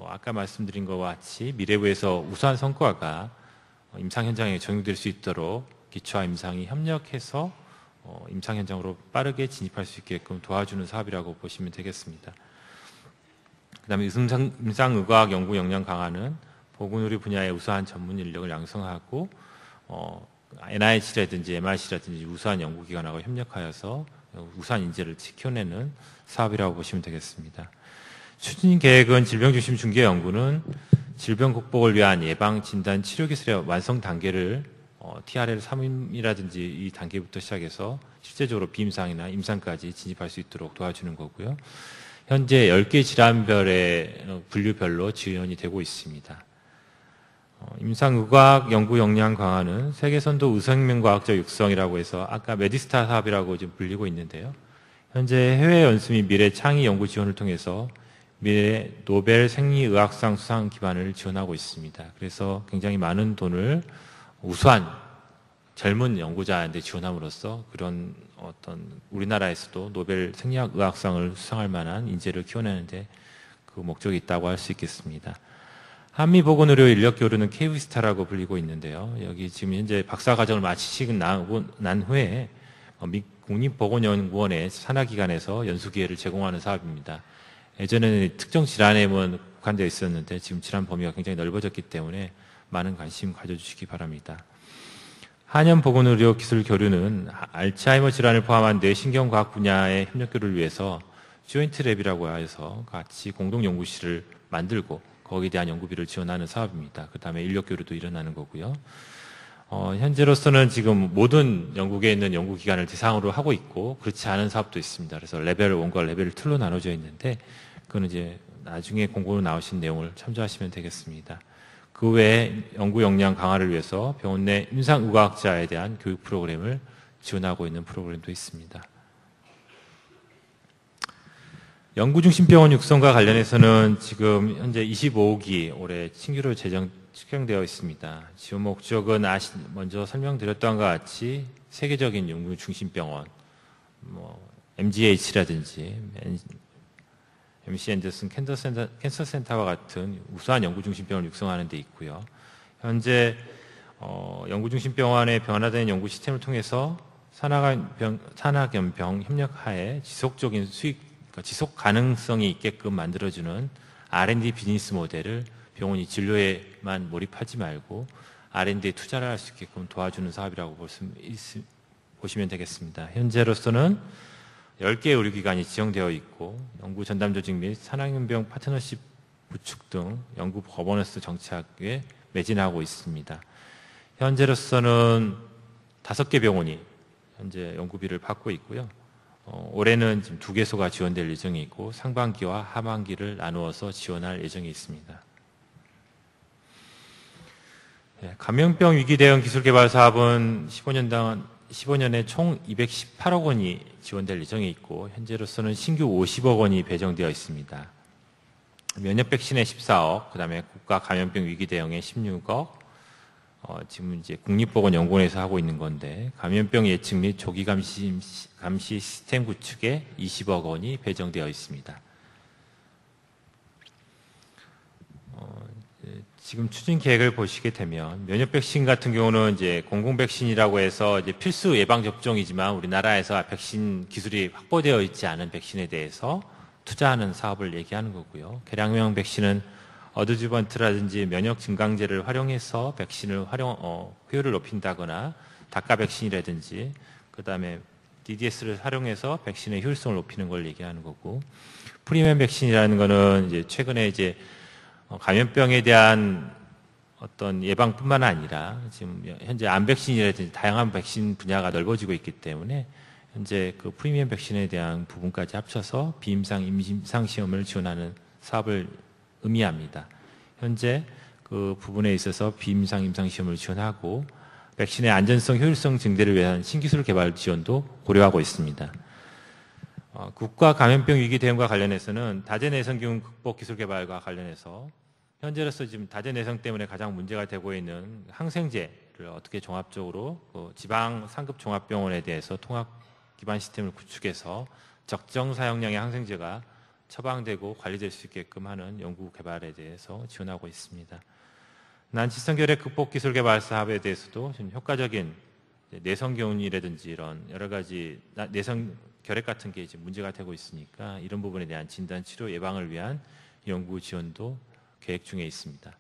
아까 말씀드린 것과 같이 미래부에서 우수한 성과가 임상 현장에 적용될 수 있도록 기초와 임상이 협력해서 임상 현장으로 빠르게 진입할 수 있게끔 도와주는 사업이라고 보시면 되겠습니다. 그다음에 임상의과학 연구 역량 강화는 보건의료 분야의 우수한 전문 인력을 양성하고 NIH라든지 MRC라든지 우수한 연구기관하고 협력하여서 우수한 인재를 지켜내는 사업이라고 보시면 되겠습니다. 추진 계획은 질병중심 중개 연구는 질병 극복을 위한 예방, 진단, 치료 기술의 완성 단계를 TRL 3이라든지 이 단계부터 시작해서 실제적으로 비임상이나 임상까지 진입할 수 있도록 도와주는 거고요. 현재 10개 질환별의 분류별로 지원이 되고 있습니다. 임상의과학 연구 역량 강화는 세계선도 의생명과학자 육성이라고 해서 아까 메디스타 사업이라고 지금 불리고 있는데요. 현재 해외 연수 및 미래 창의 연구 지원을 통해서 미래 노벨 생리의학상 수상 기반을 지원하고 있습니다. 그래서 굉장히 많은 돈을 우수한 젊은 연구자한테 지원함으로써 그런 어떤 우리나라에서도 노벨 생리학의학상을 수상할 만한 인재를 키워내는데 그 목적이 있다고 할 수 있겠습니다. 한미보건의료 인력교류는 KV스타라고 불리고 있는데요. 여기 지금 현재 박사과정을 마치시고 난 후에 국립보건연구원의 산하기관에서 연수기회를 제공하는 사업입니다. 예전에는 특정 질환에만 국한되어 있었는데 지금 질환 범위가 굉장히 넓어졌기 때문에 많은 관심 가져주시기 바랍니다. 한연보건의료 기술 교류는 알츠하이머 질환을 포함한 뇌신경과학 분야의 협력교류를 위해서 조인트랩이라고 해서 같이 공동연구실을 만들고 거기에 대한 연구비를 지원하는 사업입니다. 그 다음에 인력교류도 일어나는 거고요. 현재로서는 지금 모든 영국에 있는 연구기관을 대상으로 하고 있고 그렇지 않은 사업도 있습니다. 그래서 레벨 1과 레벨 2로 나눠져 있는데 그건 이제 나중에 공고로 나오신 내용을 참조하시면 되겠습니다. 그 외에 연구 역량 강화를 위해서 병원 내 임상의과학자에 대한 교육 프로그램을 지원하고 있는 프로그램도 있습니다. 연구중심병원 육성과 관련해서는 지금 현재 25기 올해 신규로 책정되어 있습니다. 지원 목적은 먼저 설명드렸던 것과 같이 세계적인 연구중심병원, MGH라든지 MC 앤더슨 캔서 센터와 같은 우수한 연구중심병원을 육성하는 데 있고요. 현재 연구중심병원의 변화된 연구 시스템을 통해서 산학연병 협력하에 지속적인 수익, 지속 가능성이 있게끔 만들어주는 R&D 비즈니스 모델을 병원이 진료에만 몰입하지 말고 R&D에 투자를 할 수 있게끔 도와주는 사업이라고 보시면 되겠습니다. 현재로서는 10개의 의료기관이 지정되어 있고 연구 전담 조직 및 산학연병 파트너십 구축 등 연구 거버넌스 정착에 매진하고 있습니다. 현재로서는 5개 병원이 현재 연구비를 받고 있고요. 올해는 지금 2개소가 지원될 예정이 있고 상반기와 하반기를 나누어서 지원할 예정이 있습니다. 감염병 위기 대응 기술 개발 사업은 15년에 총 218억 원이 지원될 예정이 있고 현재로서는 신규 50억 원이 배정되어 있습니다. 면역 백신에 14억, 그다음에 국가 감염병 위기 대응에 16억, 지금 이제 국립보건연구원에서 하고 있는 건데 감염병 예측 및 조기 감시 시스템 구축에 20억 원이 배정되어 있습니다. 지금 추진 계획을 보시게 되면 면역 백신 같은 경우는 이제 공공 백신이라고 해서 이제 필수 예방 접종이지만 우리나라에서 백신 기술이 확보되어 있지 않은 백신에 대해서 투자하는 사업을 얘기하는 거고요. 개량형 백신은 어드주번트라든지 면역 증강제를 활용해서 백신을 효율을 높인다거나 다가 백신이라든지 그다음에 DDS를 활용해서 백신의 효율성을 높이는 걸 얘기하는 거고 프리미엄 백신이라는 거는 이제 최근에 이제 감염병에 대한 어떤 예방뿐만 아니라 지금 현재 암 백신이라든지 다양한 백신 분야가 넓어지고 있기 때문에 현재 그 프리미엄 백신에 대한 부분까지 합쳐서 비임상 임상 시험을 지원하는 사업을 의미합니다. 현재 그 부분에 있어서 비임상 임상 시험을 지원하고 백신의 안전성, 효율성 증대를 위한 신기술 개발 지원도 고려하고 있습니다. 국가 감염병 위기 대응과 관련해서는 다제 내성균 극복 기술 개발과 관련해서 현재로서 지금 다제 내성 때문에 가장 문제가 되고 있는 항생제를 어떻게 종합적으로 지방 상급 종합병원에 대해서 통합 기반 시스템을 구축해서 적정 사용량의 항생제가 처방되고 관리될 수 있게끔 하는 연구 개발에 대해서 지원하고 있습니다. 난치성결핵 극복 기술 개발 사업에 대해서도 좀 효과적인 내성균이라든지 이런 여러 가지 내성 결핵 같은 게 이제 문제가 되고 있으니까 이런 부분에 대한 진단 치료 예방을 위한 연구 지원도 계획 중에 있습니다.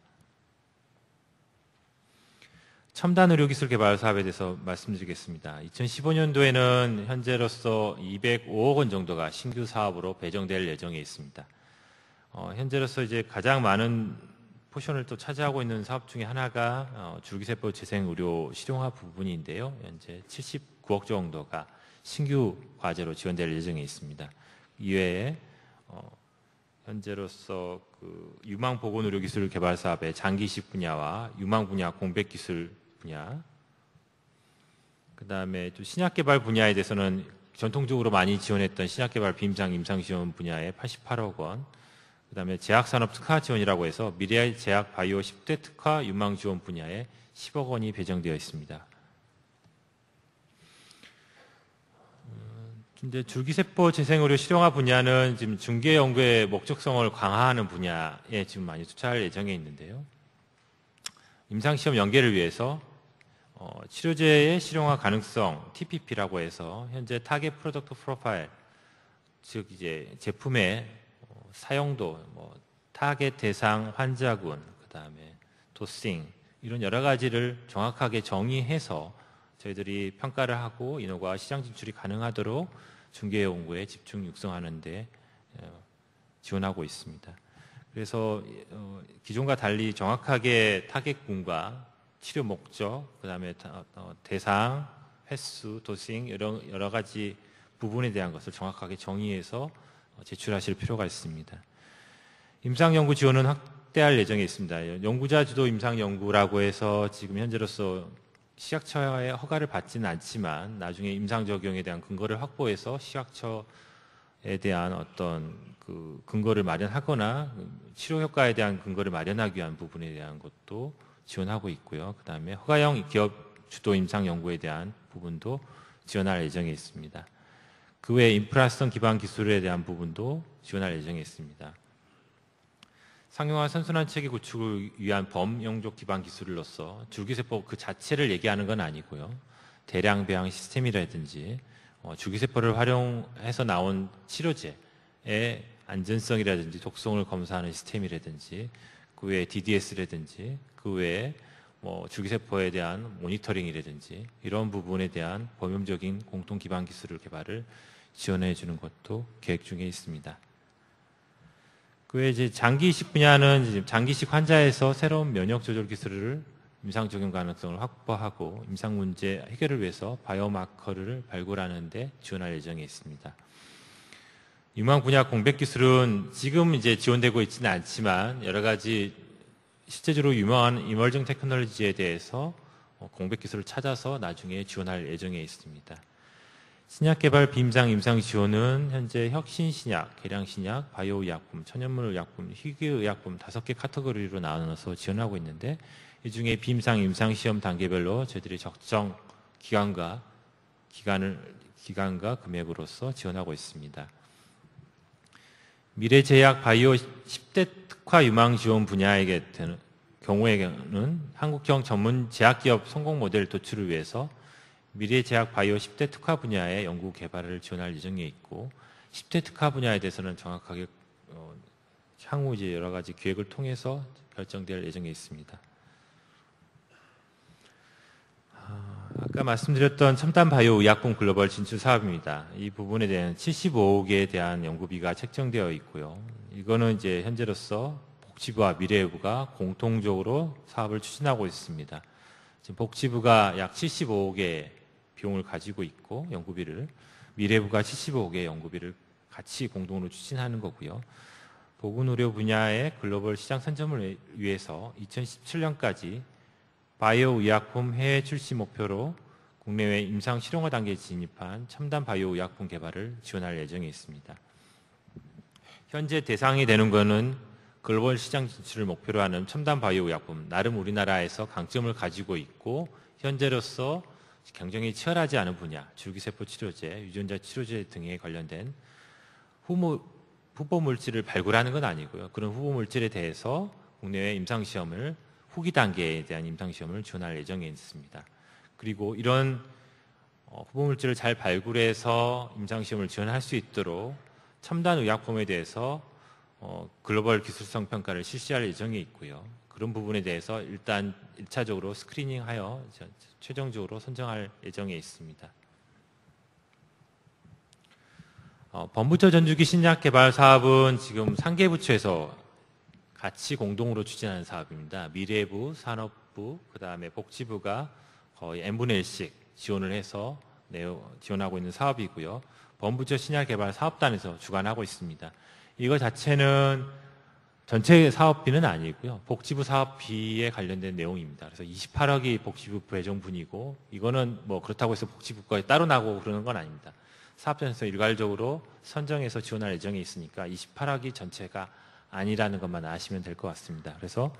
첨단 의료기술 개발 사업에 대해서 말씀드리겠습니다. 2015년도에는 현재로서 205억 원 정도가 신규 사업으로 배정될 예정에 있습니다. 현재로서 이제 가장 많은 포션을 또 차지하고 있는 사업 중에 하나가 줄기세포 재생 의료 실용화 부분인데요. 현재 79억 정도가 신규 과제로 지원될 예정에 있습니다. 이외에 현재로서 그 유망 보건 의료 기술 개발 사업의 장기식 분야와 유망 분야 공백 기술 분야, 그 다음에 또 신약 개발 분야에 대해서는 전통적으로 많이 지원했던 신약 개발 비임상 임상 지원 분야에 88억 원, 그 다음에 제약산업 특화 지원이라고 해서 미래 제약 바이오 10대 특화 유망 지원 분야에 10억 원이 배정되어 있습니다. 이제 줄기세포 재생의료 실용화 분야는 지금 중개 연구의 목적성을 강화하는 분야에 지금 많이 투자할 예정에 있는데요. 임상시험 연계를 위해서 치료제의 실용화 가능성 TPP라고 해서 현재 타겟 프로덕트 프로파일, 즉 이제 제품의 사용도, 타겟 대상 환자군, 그다음에 도싱 이런 여러 가지를 정확하게 정의해서 저희들이 평가를 하고 인허가 시장 진출이 가능하도록 중개 연구에 집중 육성하는 데 지원하고 있습니다. 그래서 기존과 달리 정확하게 타겟군과 치료 목적, 그다음에 대상, 횟수, 도싱 여러 가지 부분에 대한 것을 정확하게 정의해서 제출하실 필요가 있습니다. 임상연구 지원은 확대할 예정에 있습니다. 연구자 주도 임상연구라고 해서 지금 현재로서 식약처의 허가를 받지는 않지만 나중에 임상 적용에 대한 근거를 확보해서 식약처에 대한 어떤 그 근거를 마련하거나 치료 효과에 대한 근거를 마련하기 위한 부분에 대한 것도 지원하고 있고요. 그 다음에 허가형 기업 주도 임상 연구에 대한 부분도 지원할 예정에 있습니다. 그 외에 인프라성 기반 기술에 대한 부분도 지원할 예정에 있습니다. 상용화 선순환 체계 구축을 위한 범용족 기반 기술로서 줄기세포 그 자체를 얘기하는 건 아니고요. 대량 배양 시스템이라든지 줄기세포를 활용해서 나온 치료제의 안전성이라든지 독성을 검사하는 시스템이라든지 그 외에 DDS라든지 그 외에 줄기세포에 대한 모니터링이라든지 이런 부분에 대한 범용적인 공통 기반 기술 개발을 지원해 주는 것도 계획 중에 있습니다. 그 외에 이제 장기이식 분야는 장기이식 환자에서 새로운 면역 조절 기술을 임상 적용 가능성을 확보하고 임상 문제 해결을 위해서 바이오마커를 발굴하는 데 지원할 예정에 있습니다. 유망 분야 공백 기술은 지금 이제 지원되고 있지는 않지만 여러 가지 실제적으로 유망한 이머징 테크놀로지에 대해서 공백 기술을 찾아서 나중에 지원할 예정에 있습니다. 신약 개발 비임상 임상 지원은 현재 혁신 신약, 계량 신약, 바이오 의약품, 천연물 의약품, 희귀 의약품 5개 카테고리로 나눠서 지원하고 있는데 이 중에 비임상 임상 시험 단계별로 저희들이 적정 기간과 금액으로서 지원하고 있습니다. 미래제약 바이오 10대 특화 유망 지원 분야의 경우에는 한국형 전문 제약기업 성공 모델 도출을 위해서 미래제약 바이오 10대 특화 분야의 연구 개발을 지원할 예정에 있고 10대 특화 분야에 대해서는 정확하게 향후 이제 여러 가지 기획을 통해서 결정될 예정에 있습니다. 아까 말씀드렸던 첨단 바이오 의약품 글로벌 진출 사업입니다. 이 부분에 대한 75억에 대한 연구비가 책정되어 있고요. 이거는 이제 현재로서 복지부와 미래부가 공통적으로 사업을 추진하고 있습니다. 지금 복지부가 약 75억의 비용을 가지고 있고 연구비를 미래부가 75억의 연구비를 같이 공동으로 추진하는 거고요. 보건의료 분야의 글로벌 시장 선점을 위해서 2017년까지 바이오 의약품 해외 출시 목표로 국내외 임상 실용화 단계에 진입한 첨단 바이오 의약품 개발을 지원할 예정에 있습니다. 현재 대상이 되는 것은 글로벌 시장 진출을 목표로 하는 첨단 바이오 의약품, 나름 우리나라에서 강점을 가지고 있고 현재로서 경쟁이 치열하지 않은 분야, 줄기세포 치료제, 유전자 치료제 등에 관련된 후보 물질을 발굴하는 건 아니고요. 그런 후보 물질에 대해서 국내외 임상시험을 후기 단계에 대한 임상시험을 지원할 예정에 있습니다. 그리고 이런 후보 물질을 잘 발굴해서 임상시험을 지원할 수 있도록 첨단 의약품에 대해서 글로벌 기술성 평가를 실시할 예정에 있고요. 그런 부분에 대해서 일단 1차적으로 스크리닝하여 최종적으로 선정할 예정에 있습니다. 범부처 전주기 신약 개발 사업은 지금 3개 부처에서 같이 공동으로 추진하는 사업입니다. 미래부, 산업부, 그 다음에 복지부가 거의 n분의 1씩 지원을 해서 지원하고 있는 사업이고요. 범부처 신약 개발 사업단에서 주관하고 있습니다. 이거 자체는 전체 사업비는 아니고요. 복지부 사업비에 관련된 내용입니다. 그래서 28억이 복지부 배정분이고 이거는 뭐 그렇다고 해서 복지부가 따로 나고 그러는 건 아닙니다. 사업단에서 일괄적으로 선정해서 지원할 예정에 있으니까 28억이 전체가 아니라는 것만 아시면 될 것 같습니다. 그래서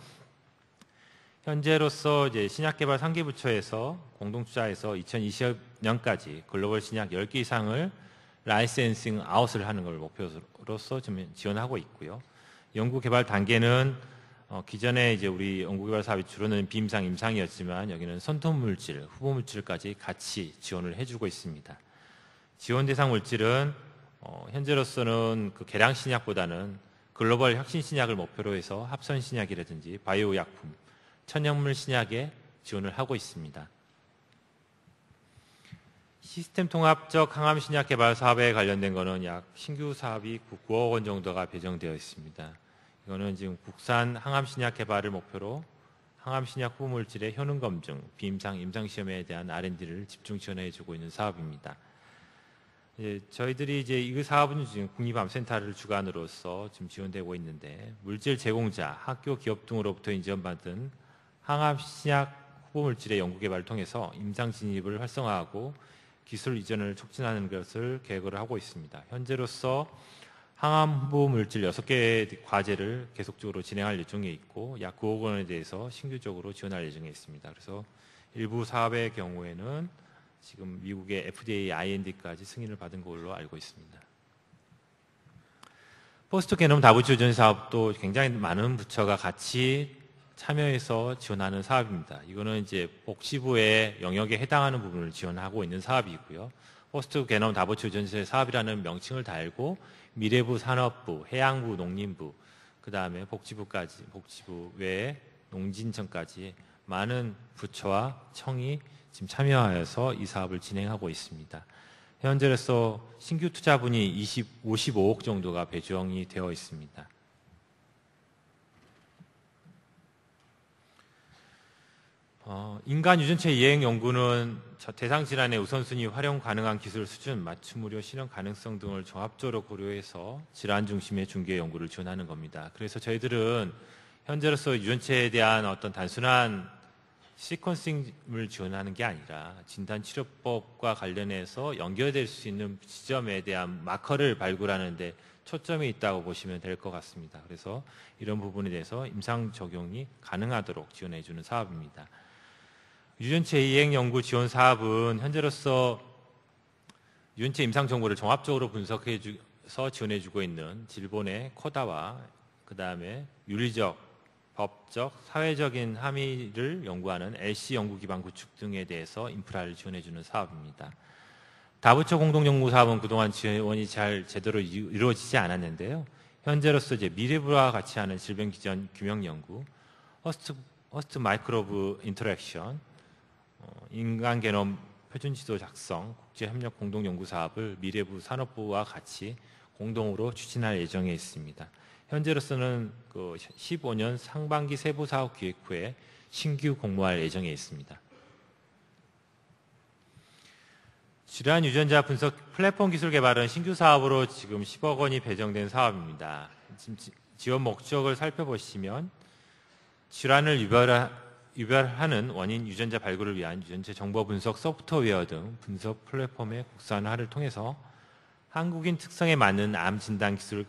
현재로서 이제 신약개발 3개 부처에서 공동투자해서 2020년까지 글로벌 신약 10개 이상을 라이센싱 아웃을 하는 걸 목표로서 좀 지원하고 있고요. 연구개발 단계는 기존에 이제 우리 연구개발 사업이 주로는 비임상, 임상이었지만 여기는 선톱물질, 후보물질까지 같이 지원을 해주고 있습니다. 지원 대상 물질은 현재로서는 그 개량 신약보다는 글로벌 혁신 신약을 목표로 해서 합선 신약이라든지 바이오 약품, 천연물 신약에 지원을 하고 있습니다. 시스템 통합적 항암 신약 개발 사업에 관련된 거는 약 신규 사업이 9억 원 정도가 배정되어 있습니다. 이거는 지금 국산 항암 신약 개발을 목표로 항암 신약 후보 물질의 효능 검증, 비임상, 임상 시험에 대한 R&D를 집중 지원해 주고 있는 사업입니다. 저희들이 이제 이 사업은 지금 국립암센터를 주관으로서 지금 지원되고 있는데 물질 제공자, 학교, 기업 등으로부터 인정받은 항암 신약 후보 물질의 연구 개발을 통해서 임상 진입을 활성화하고 기술 이전을 촉진하는 것을 계획을 하고 있습니다. 현재로서 항암 후보 물질 6개 과제를 계속적으로 진행할 예정에 있고 약 9억 원에 대해서 신규적으로 지원할 예정에 있습니다. 그래서 일부 사업의 경우에는 지금 미국의 FDA, IND까지 승인을 받은 걸로 알고 있습니다. 포스트 게놈 다부치 유전 사업도 굉장히 많은 부처가 같이 참여해서 지원하는 사업입니다. 이거는 이제 복지부의 영역에 해당하는 부분을 지원하고 있는 사업이고요. 포스트 게놈 다부치 유전체 사업이라는 명칭을 달고 미래부, 산업부, 해양부, 농림부, 그 다음에 복지부까지, 복지부 외에 농진청까지 많은 부처와 청이 지금 참여하여서 이 사업을 진행하고 있습니다. 현재로서 신규 투자분이 55억 정도가 배정이 되어 있습니다. 인간 유전체 이행 연구는 대상 질환의 우선순위 활용 가능한 기술 수준, 맞춤 의료 실현 가능성 등을 종합적으로 고려해서 질환 중심의 중개 연구를 지원하는 겁니다. 그래서 저희들은 현재로서 유전체에 대한 어떤 단순한 시퀀싱을 지원하는 게 아니라 진단치료법과 관련해서 연결될 수 있는 지점에 대한 마커를 발굴하는 데 초점이 있다고 보시면 될 것 같습니다. 그래서 이런 부분에 대해서 임상 적용이 가능하도록 지원해 주는 사업입니다. 유전체 이행 연구 지원 사업은 현재로서 유전체 임상 정보를 종합적으로 분석해서 지원해주고 있는 질본의 코다와 그 다음에 윤리적, 법적, 사회적인 함의를 연구하는 LC 연구 기반 구축 등에 대해서 인프라를 지원해주는 사업입니다. 다부처 공동연구 사업은 그동안 지원이 잘 제대로 이루어지지 않았는데요. 현재로서 이제 미래부와 같이 하는 질병 기전 규명 연구, 허스트 마이크로브 인터랙션, 인간 게놈 표준 지도 작성, 국제 협력 공동 연구 사업을 미래부 산업부와 같이 공동으로 추진할 예정에 있습니다. 현재로서는 15년 상반기 세부 사업 기획 후에 신규 공모할 예정에 있습니다. 질환 유전자 분석 플랫폼 기술 개발은 신규 사업으로 지금 10억 원이 배정된 사업입니다. 지금 지원 목적을 살펴보시면 질환을 유발하는 원인 유전자 발굴을 위한 유전체 정보 분석 소프트웨어 등 분석 플랫폼의 국산화를 통해서 한국인 특성에 맞는 암 진단 기술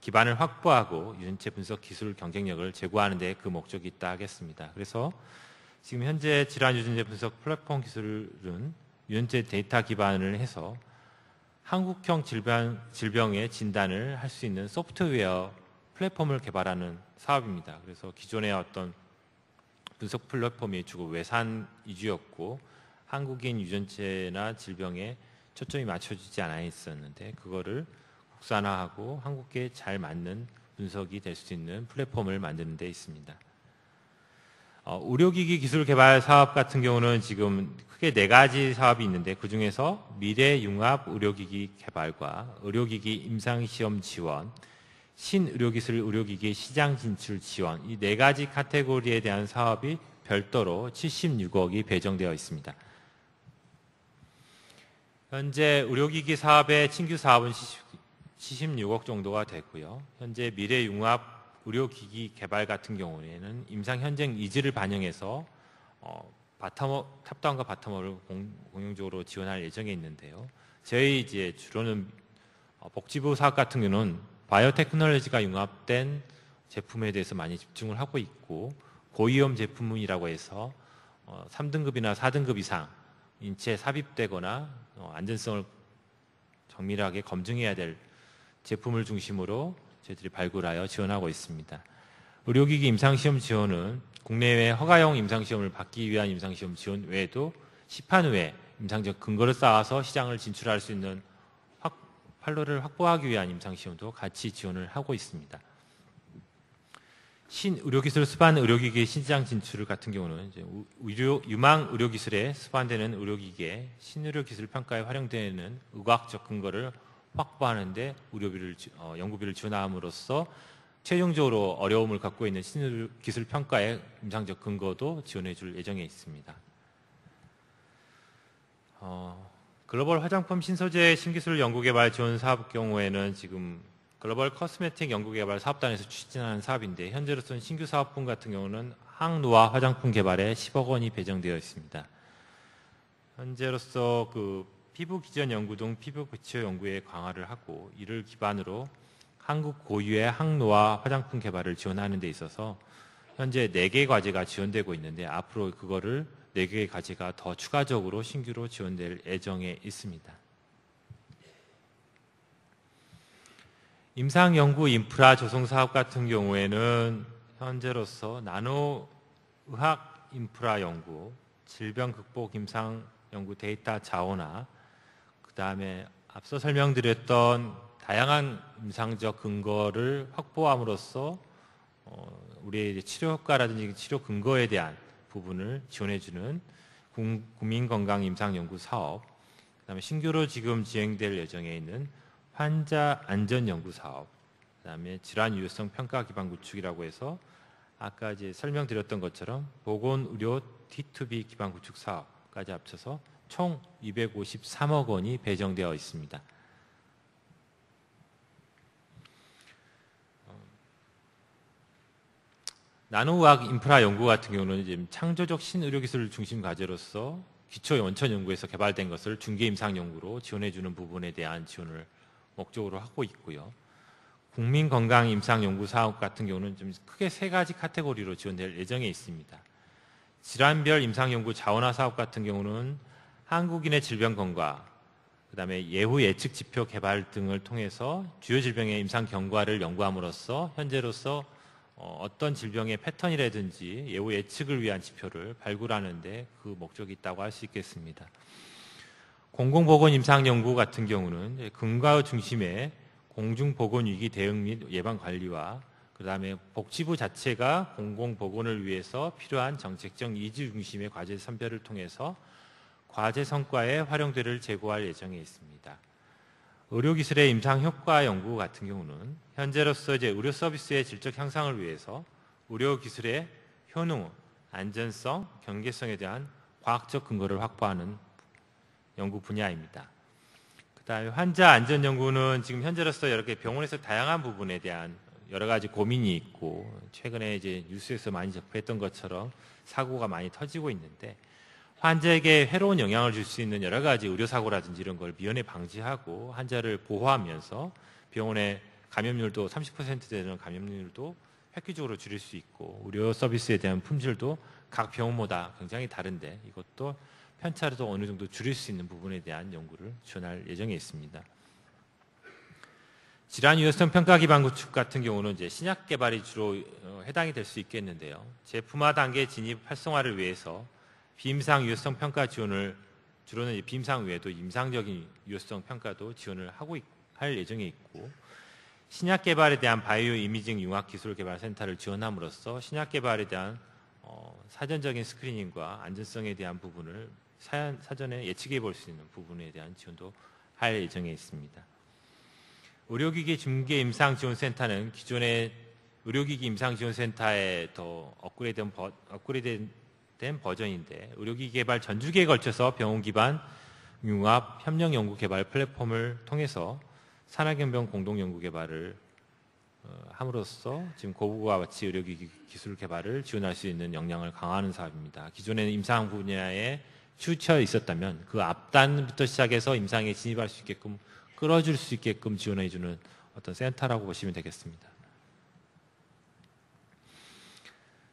기반을 확보하고 유전체 분석 기술 경쟁력을 제고하는 데 그 목적이 있다 하겠습니다. 그래서 지금 현재 질환 유전체 분석 플랫폼 기술은 유전체 데이터 기반을 해서 한국형 질병의 진단을 할 수 있는 소프트웨어 플랫폼을 개발하는 사업입니다. 그래서 기존의 어떤 분석 플랫폼이 주로 외산 위주였고 한국인 유전체나 질병에 초점이 맞춰지지 않아 있었는데 그거를 국산화하고 한국에 잘 맞는 분석이 될 수 있는 플랫폼을 만드는 데 있습니다. 의료기기 기술 개발 사업 같은 경우는 지금 크게 4가지 사업이 있는데 그중에서 미래융합 의료기기 개발과 의료기기 임상시험 지원, 신의료기술 의료기기 시장 진출 지원 이 4가지 카테고리에 대한 사업이 별도로 76억이 배정되어 있습니다. 현재 의료기기 사업의 신규 사업은 76억 정도가 되고요. 현재 미래융합 의료기기 개발 같은 경우에는 임상 현장 니즈를 반영해서 탑다운과 바텀업을 공용적으로 지원할 예정에 있는데요. 저희 이제 주로는 복지부 사업 같은 경우는 바이오테크놀로지가 융합된 제품에 대해서 많이 집중을 하고 있고 고위험 제품이라고 해서 3등급이나 4등급 이상 인체에 삽입되거나 안전성을 정밀하게 검증해야 될 제품을 중심으로 저희들이 발굴하여 지원하고 있습니다. 의료기기 임상시험 지원은 국내외 허가용 임상시험을 받기 위한 임상시험 지원 외에도 시판 후에 임상적 근거를 쌓아서 시장을 진출할 수 있는 판로를 확보하기 위한 임상시험도 같이 지원을 하고 있습니다. 신의료기술 수반 의료기기의 신시장 진출 같은 경우는 이제 유망 의료기술에 수반되는 의료기기의 신의료기술 평가에 활용되는 의학적 근거를 확보하는 데 연구비를 지원함으로써 최종적으로 어려움을 갖고 있는 신의료기술 평가의 임상적 근거도 지원해 줄 예정에 있습니다. 글로벌 화장품 신소재 신기술 연구개발 지원 사업 경우에는 지금 글로벌 코스메틱 연구개발 사업단에서 추진하는 사업인데 현재로서는 신규 사업분 같은 경우는 항노화 화장품 개발에 10억 원이 배정되어 있습니다. 현재로서 그 피부 기전 연구 등 피부 기초 연구에 강화를 하고 이를 기반으로 한국 고유의 항노화 화장품 개발을 지원하는 데 있어서 현재 4개 과제가 지원되고 있는데 앞으로 그거를 4개의 과제가 더 추가적으로 신규로 지원될 예정에 있습니다. 임상연구 인프라 조성 사업 같은 경우에는 현재로서 나노의학 인프라 연구, 질병 극복 임상 연구 데이터 자원화, 그 다음에 앞서 설명드렸던 다양한 임상적 근거를 확보함으로써 우리의 치료 효과라든지 치료 근거에 대한 부분을 지원해주는 국민건강 임상연구 사업, 그 다음에 신규로 지금 진행될 예정에 있는 환자 안전연구 사업, 그 다음에 질환 유효성 평가 기반 구축이라고 해서 아까 이제 설명드렸던 것처럼 보건의료 D2B 기반 구축 사업까지 합쳐서 총 253억 원이 배정되어 있습니다. 나노의학 인프라 연구 같은 경우는 지금 창조적 신의료기술 중심 과제로서 기초 원천 연구에서 개발된 것을 중개 임상 연구로 지원해주는 부분에 대한 지원을 목적으로 하고 있고요. 국민건강 임상 연구 사업 같은 경우는 좀 크게 3가지 카테고리로 지원될 예정에 있습니다. 질환별 임상 연구 자원화 사업 같은 경우는 한국인의 질병 경과, 그다음에 예후 예측 지표 개발 등을 통해서 주요 질병의 임상 경과를 연구함으로써 현재로서 어떤 질병의 패턴이라든지 예후 예측을 위한 지표를 발굴하는 데 그 목적이 있다고 할 수 있겠습니다. 공공보건 임상연구 같은 경우는 근거 중심의 공중보건위기 대응 및 예방관리와 그 다음에 복지부 자체가 공공보건을 위해서 필요한 정책적 이주 중심의 과제 선별을 통해서 과제 성과의 활용도를 제고할 예정에 있습니다. 의료기술의 임상효과 연구 같은 경우는 현재로서 이제 의료 서비스의 질적 향상을 위해서 의료기술의 효능, 안전성, 경계성에 대한 과학적 근거를 확보하는 연구 분야입니다. 그 다음에 환자 안전 연구는 지금 현재로서 이렇게 병원에서 다양한 부분에 대한 여러 가지 고민이 있고 최근에 이제 뉴스에서 많이 접했던 것처럼 사고가 많이 터지고 있는데 환자에게 해로운 영향을 줄 수 있는 여러 가지 의료사고라든지 이런 걸 미연에 방지하고 환자를 보호하면서 병원의 감염률도 30% 되는 감염률도 획기적으로 줄일 수 있고 의료 서비스에 대한 품질도 각 병원마다 굉장히 다른데 이것도 편차도 어느 정도 줄일 수 있는 부분에 대한 연구를 지원할 예정에 있습니다. 질환 유효성 평가 기반 구축 같은 경우는 이제 신약 개발이 주로 해당이 될 수 있겠는데요. 제품화 단계 진입 활성화를 위해서 비임상 유효성 평가 지원을 주로는 비임상 외에도 임상적인 유효성 평가도 지원을 할 예정에 있고 신약 개발에 대한 바이오 이미징 융합 기술 개발 센터를 지원함으로써 신약 개발에 대한 사전적인 스크리닝과 안전성에 대한 부분을 사전에 예측해 볼 수 있는 부분에 대한 지원도 할 예정에 있습니다. 의료기기 중개 임상 지원 센터는 기존의 의료기기 임상 지원 센터에 더 업그레이드된 버전인데 의료기기 개발 전주기에 걸쳐서 병원 기반 융합 협력 연구 개발 플랫폼을 통해서 산학연병 공동 연구 개발을 함으로써 지금 고부가 가치 의료기기 기술 개발을 지원할 수 있는 역량을 강화하는 사업입니다. 기존에는 임상 분야에 치우쳐 있었다면 그 앞단부터 시작해서 임상에 진입할 수 있게끔 끌어줄 수 있게끔 지원해주는 어떤 센터라고 보시면 되겠습니다.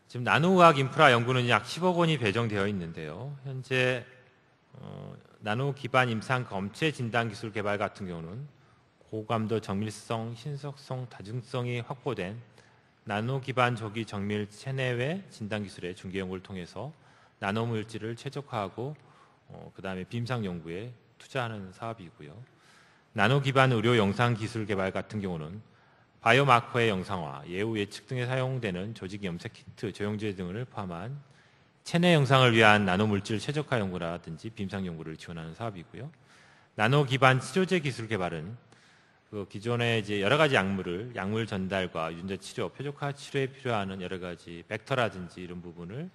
지금 나노의학 인프라 연구는 약 10억 원이 배정되어 있는데요. 현재 나노 기반 임상 검체 진단 기술 개발 같은 경우는 고감도 정밀성, 신속성, 다중성이 확보된 나노 기반 조기 정밀 체내외 진단 기술의 중개 연구를 통해서 나노 물질을 최적화하고 그다음에 비임상 연구에 투자하는 사업이고요. 나노 기반 의료 영상 기술 개발 같은 경우는 바이오마커의 영상화, 예후 예측 등에 사용되는 조직 염색 키트, 조영제 등을 포함한 체내 영상을 위한 나노 물질 최적화 연구라든지 비임상 연구를 지원하는 사업이고요. 나노 기반 치료제 기술 개발은 기존의 이제 여러 가지 약물 전달과 유전자 치료, 표적화 치료에 필요한 여러 가지 벡터라든지 이런 부분을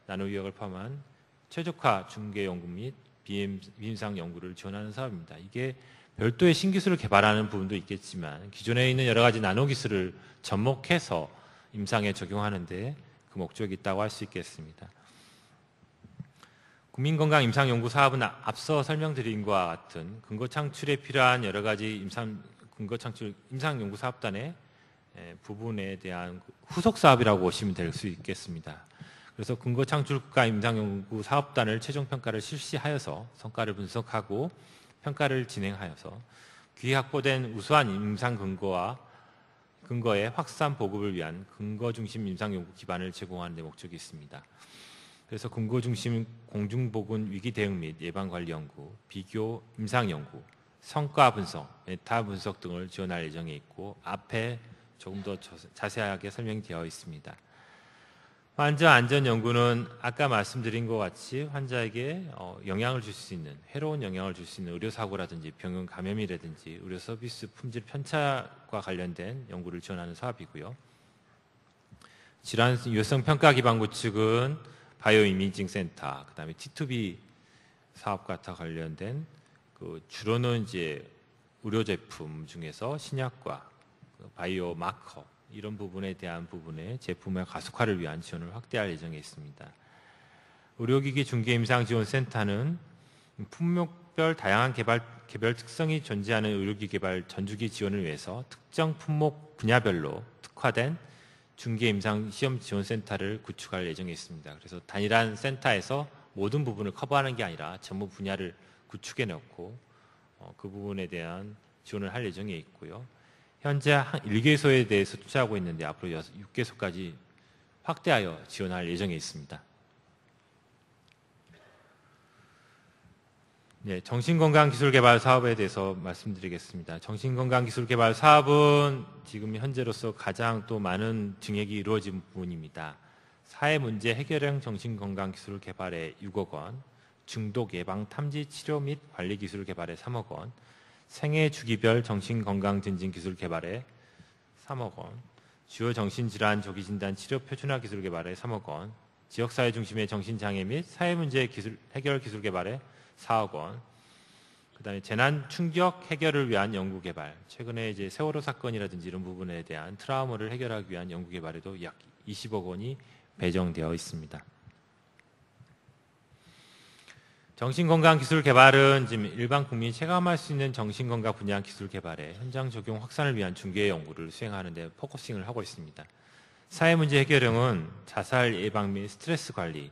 나노 유학을 포함한 최적화 중개 연구 및 비임상 연구를 지원하는 사업입니다. 이게 별도의 신기술을 개발하는 부분도 있겠지만 기존에 있는 여러 가지 나노 기술을 접목해서 임상에 적용하는데 그 목적이 있다고 할 수 있겠습니다. 국민건강 임상연구 사업은 앞서 설명드린 것과 같은 근거 창출에 필요한 여러 가지 임상연구 사업단의 부분에 대한 후속 사업이라고 보시면 될 수 있겠습니다. 그래서 근거 창출과 임상연구 사업단을 최종 평가를 실시하여서 성과를 분석하고 평가를 진행하여서 귀 확보된 우수한 임상 근거의 확산 보급을 위한 근거 중심 임상 연구 기반을 제공하는 데 목적이 있습니다. 그래서 근거 중심 공중보건 위기 대응 및 예방 관리 연구, 비교 임상 연구, 성과 분석, 메타 분석 등을 지원할 예정에 있고 앞에 조금 더 자세하게 설명되어 있습니다. 환자 안전 연구는 아까 말씀드린 것 같이 환자에게 영향을 줄 수 있는, 해로운 영향을 줄 수 있는 의료사고라든지 병원 감염이라든지 의료 서비스 품질 편차과 관련된 연구를 지원하는 사업이고요. 질환 유효성 평가 기반 구축은 바이오 이미징 센터, 그다음에 T2B 사업과 관련된 주로는 이제 의료 제품 중에서 신약과 바이오 마커 이런 부분에 대한 부분의 제품의 가속화를 위한 지원을 확대할 예정에 있습니다. 의료기기 중개임상지원센터는 품목별 다양한 개별 특성이 존재하는 의료기기 개발 전주기 지원을 위해서 특정 품목 분야별로 특화된 중개임상시험지원센터를 구축할 예정에 있습니다. 그래서 단일한 센터에서 모든 부분을 커버하는 게 아니라 전부 분야를 구축해 놓고 그 부분에 대한 지원을 할 예정에 있고요. 현재 1개소에 대해서 투자하고 있는데 앞으로 6개소까지 확대하여 지원할 예정에 있습니다. 네, 정신건강기술개발 사업에 대해서 말씀드리겠습니다. 정신건강기술개발 사업은 지금 현재로서 가장 또 많은 증액이 이루어진 부분입니다. 사회문제 해결형 정신건강기술 개발에 6억 원, 중독 예방 탐지 치료 및 관리 기술 개발에 3억 원, 생애 주기별 정신건강 증진 기술 개발에 3억 원, 주요 정신질환 조기 진단 치료 표준화 기술 개발에 3억 원, 지역사회 중심의 정신장애 및 사회문제 해결 기술 개발에 4억 원, 그다음에 재난 충격 해결을 위한 연구 개발, 최근에 이제 세월호 사건이라든지 이런 부분에 대한 트라우마를 해결하기 위한 연구 개발에도 약 20억 원이 배정되어 있습니다. 정신건강 기술 개발은 지금 일반 국민이 체감할 수 있는 정신건강 분야 기술 개발에 현장 적용 확산을 위한 중개 연구를 수행하는 데 포커싱을 하고 있습니다. 사회문제 해결형은 자살 예방 및 스트레스 관리,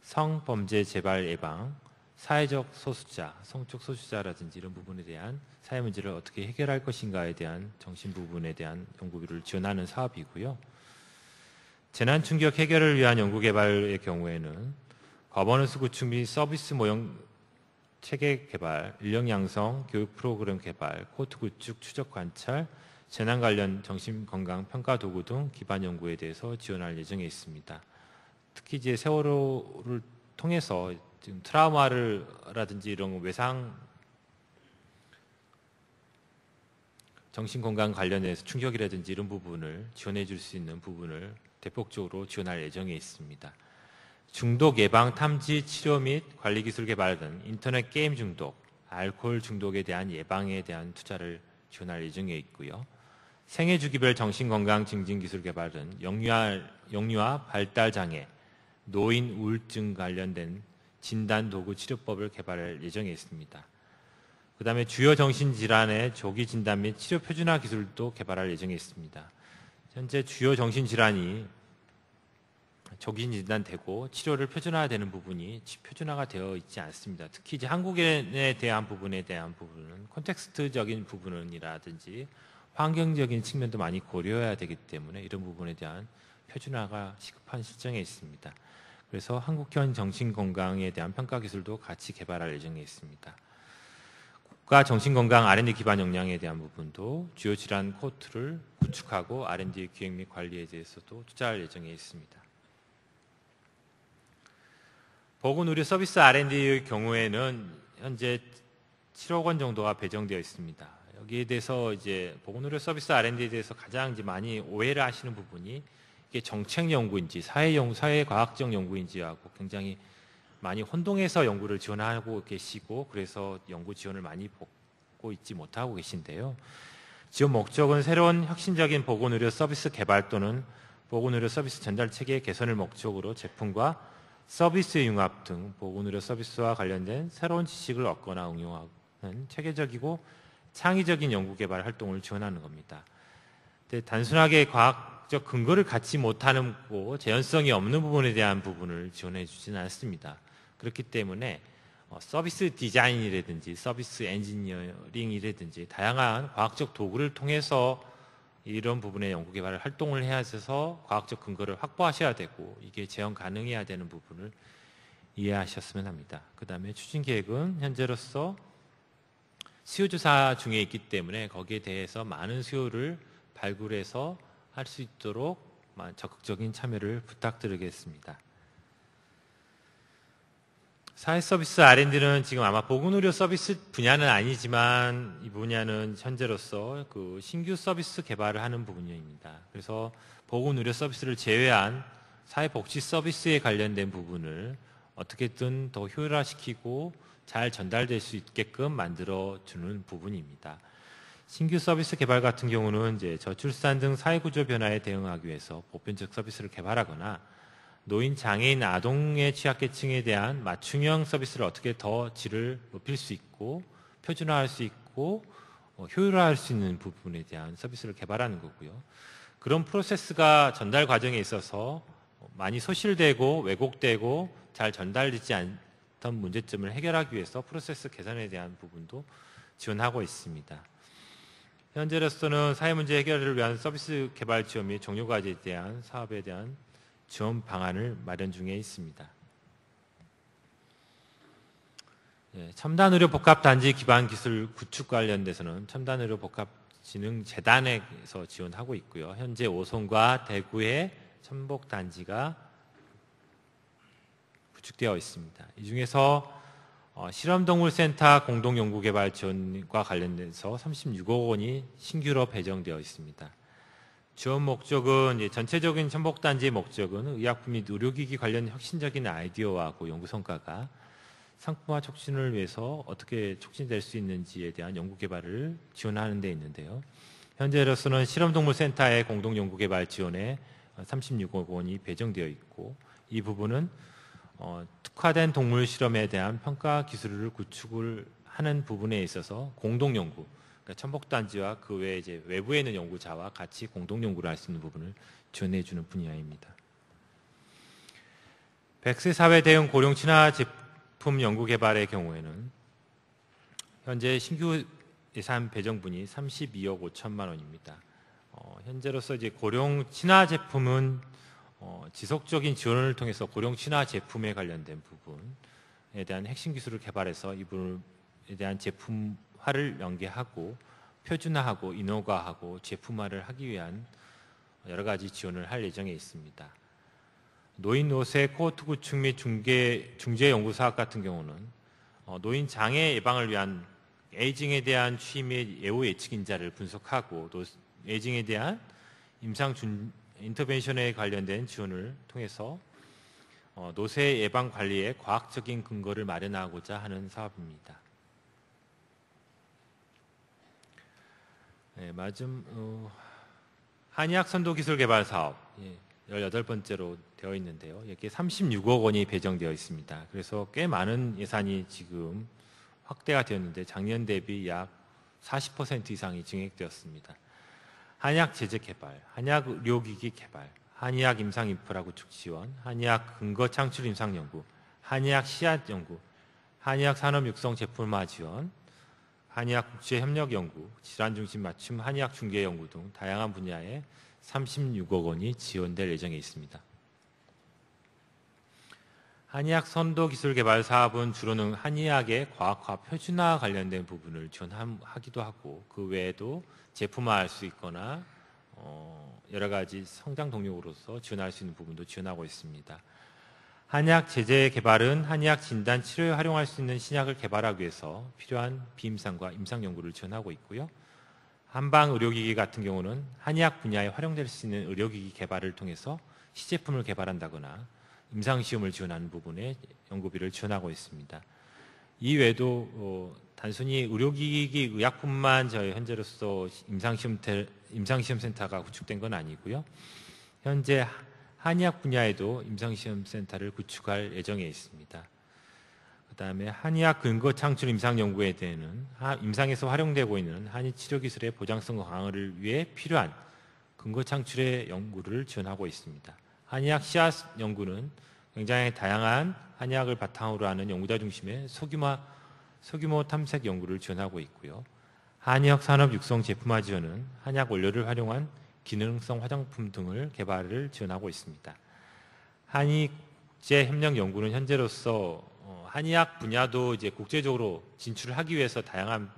성범죄 재발 예방, 사회적 소수자, 성적 소수자라든지 이런 부분에 대한 사회 문제를 어떻게 해결할 것인가에 대한 정신 부분에 대한 연구를 지원하는 사업이고요. 재난 충격 해결을 위한 연구 개발의 경우에는 거버넌스 구축 및 서비스 모형 체계 개발, 인력 양성, 교육 프로그램 개발, 코트 구축, 추적 관찰, 재난 관련 정신건강 평가 도구 등 기반 연구에 대해서 지원할 예정에 있습니다. 특히 이제 세월호를 통해서 지금 트라우마라든지 이런 외상 정신건강 관련해서 충격이라든지 이런 부분을 지원해 줄 수 있는 부분을 대폭적으로 지원할 예정에 있습니다. 중독 예방 탐지 치료 및 관리 기술 개발 등 인터넷 게임 중독, 알코올 중독에 대한 예방에 대한 투자를 지원할 예정에 있고요. 생애 주기별 정신건강 증진 기술 개발 등 영유아 발달 장애, 노인 우울증 관련된 진단 도구 치료법을 개발할 예정에 있습니다. 그 다음에 주요 정신질환의 조기 진단 및 치료 표준화 기술도 개발할 예정에 있습니다. 현재 주요 정신질환이 조기 진단되고 치료를 표준화되는 부분이 표준화가 되어 있지 않습니다. 특히 이제 한국인에 대한 부분은 콘텍스트적인 부분이라든지 환경적인 측면도 많이 고려해야 되기 때문에 이런 부분에 대한 표준화가 시급한 실정에 있습니다. 그래서 한국형 정신건강에 대한 평가 기술도 같이 개발할 예정에 있습니다. 국가 정신건강 R&D 기반 역량에 대한 부분도 주요 질환 코호트를 구축하고 R&D 기획 및 관리에 대해서도 투자할 예정에 있습니다. 보건의료 서비스 R&D의 경우에는 현재 7억 원 정도가 배정되어 있습니다. 여기에 대해서 이제 보건의료 서비스 R&D에 대해서 가장 이제 많이 오해를 하시는 부분이 이게 정책 연구인지 사회과학적 연구인지하고 굉장히 많이 혼동해서 연구를 지원하고 계시고 그래서 연구 지원을 많이 받고 있지 못하고 계신데요. 지원 목적은 새로운 혁신적인 보건의료 서비스 개발 또는 보건의료 서비스 전달 체계 개선을 목적으로 제품과 서비스의 융합 등 보건의료 서비스와 관련된 새로운 지식을 얻거나 응용하는 체계적이고 창의적인 연구개발 활동을 지원하는 겁니다. 근데 단순하게 과학적 근거를 갖지 못하는 거, 재현성이 없는 부분에 대한 부분을 지원해 주지는 않습니다. 그렇기 때문에 서비스 디자인이라든지 서비스 엔지니어링이라든지 다양한 과학적 도구를 통해서 이런 부분의 연구개발 활동을 해야 해서 과학적 근거를 확보하셔야 되고 이게 재현 가능해야 되는 부분을 이해하셨으면 합니다. 그 다음에 추진계획은 현재로서 수요조사 중에 있기 때문에 거기에 대해서 많은 수요를 발굴해서 할 수 있도록 적극적인 참여를 부탁드리겠습니다. 사회서비스 R&D는 지금 아마 보건의료 서비스 분야는 아니지만 이 분야는 현재로서 그 신규 서비스 개발을 하는 부분입니다. 그래서 보건의료 서비스를 제외한 사회복지 서비스에 관련된 부분을 어떻게든 더 효율화시키고 잘 전달될 수 있게끔 만들어주는 부분입니다. 신규 서비스 개발 같은 경우는 이제 저출산 등 사회구조 변화에 대응하기 위해서 보편적 서비스를 개발하거나 노인, 장애인, 아동의 취약계층에 대한 맞춤형 서비스를 어떻게 더 질을 높일 수 있고 표준화할 수 있고 효율화할 수 있는 부분에 대한 서비스를 개발하는 거고요. 그런 프로세스가 전달 과정에 있어서 많이 소실되고 왜곡되고 잘 전달되지 않던 문제점을 해결하기 위해서 프로세스 개선에 대한 부분도 지원하고 있습니다. 현재로서는 사회문제 해결을 위한 서비스 개발 지원 및 종료과제에 대한 사업에 대한 지원 방안을 마련 중에 있습니다. 첨단의료 복합단지 기반 기술 구축 관련돼서는 첨단의료 복합진흥재단에서 지원하고 있고요. 현재 오송과 대구에 첨복단지가 구축되어 있습니다. 이 중에서 실험동물센터 공동연구개발 지원과 관련돼서 36억 원이 신규로 배정되어 있습니다. 지원 목적은 전체적인 첨복단지의 목적은 의약품 및 의료기기 관련 혁신적인 아이디어하고 연구 성과가 상품화 촉진을 위해서 어떻게 촉진될 수 있는지에 대한 연구개발을 지원하는 데 있는데요. 현재로서는 실험동물센터의 공동연구개발 지원에 36억 원이 배정되어 있고 이 부분은 특화된 동물 실험에 대한 평가 기술을 구축을 하는 부분에 있어서 공동연구 첨복단지와 그 외에 이제 외부에 있는 연구자와 같이 공동 연구를 할 수 있는 부분을 지원해 주는 분야입니다. 100세 사회 대응 고령 친화 제품 연구 개발의 경우에는 현재 신규 예산 배정분이 32억 5천만 원입니다. 현재로서 이제 고령 친화 제품은 지속적인 지원을 통해서 고령 친화 제품에 관련된 부분에 대한 핵심 기술을 개발해서 이 부분에 대한 제품화를 연계하고 표준화하고 인허가하고 제품화를 하기 위한 여러 가지 지원을 할 예정에 있습니다. 노인 노쇠 코호트 구축 및 중재 연구 사업 같은 경우는 노인 장애 예방을 위한 에이징에 대한 취임 및 예후 예측 인자를 분석하고 또 에이징에 대한 임상 인터벤션에 관련된 지원을 통해서 노쇠 예방 관리에 과학적인 근거를 마련하고자 하는 사업입니다. 한의학 선도 기술 개발 사업 18번째로 되어 있는데요. 여기에 36억 원이 배정되어 있습니다. 그래서 꽤 많은 예산이 지금 확대가 되었는데 작년 대비 약 40% 이상이 증액되었습니다. 한약 제제 개발, 한약 의료기기 개발, 한의학 임상인프라 구축 지원, 한의학 근거 창출 임상 연구, 한의학 씨앗 연구, 한의학 산업 육성 제품화 지원, 한의학 국제 협력 연구, 질환 중심 맞춤 한의학 중개 연구 등 다양한 분야에 36억 원이 지원될 예정에 있습니다. 한의학 선도 기술 개발 사업은 주로는 한의학의 과학화 표준화 관련된 부분을 지원하기도 하고, 그 외에도 제품화할 수 있거나 여러 가지 성장 동력으로서 지원할 수 있는 부분도 지원하고 있습니다. 한의학 제재 개발은 한의학 진단 치료에 활용할 수 있는 신약을 개발하기 위해서 필요한 비임상과 임상 연구를 지원하고 있고요. 한방 의료기기 같은 경우는 한의학 분야에 활용될 수 있는 의료기기 개발을 통해서 시제품을 개발한다거나 임상시험을 지원하는 부분에 연구비를 지원하고 있습니다. 이외에도 단순히 의료기기 의약품만 저희 현재로서 임상시험센터가 구축된 건 아니고요. 현재 한의학 분야에도 임상시험센터를 구축할 예정에 있습니다. 그 다음에 한의학 근거 창출 임상연구에 대해는 임상에서 활용되고 있는 한의 치료기술의 보장성 강화를 위해 필요한 근거 창출의 연구를 지원하고 있습니다. 한의학 씨앗 연구는 굉장히 다양한 한의학을 바탕으로 하는 연구자 중심의 소규모 탐색 연구를 지원하고 있고요. 한의학 산업 육성 제품화 지원은 한의학 원료를 활용한 기능성 화장품 등을 개발을 지원하고 있습니다. 한의국제 협력 연구는 현재로서 한의학 분야도 이제 국제적으로 진출을 하기 위해서 다양한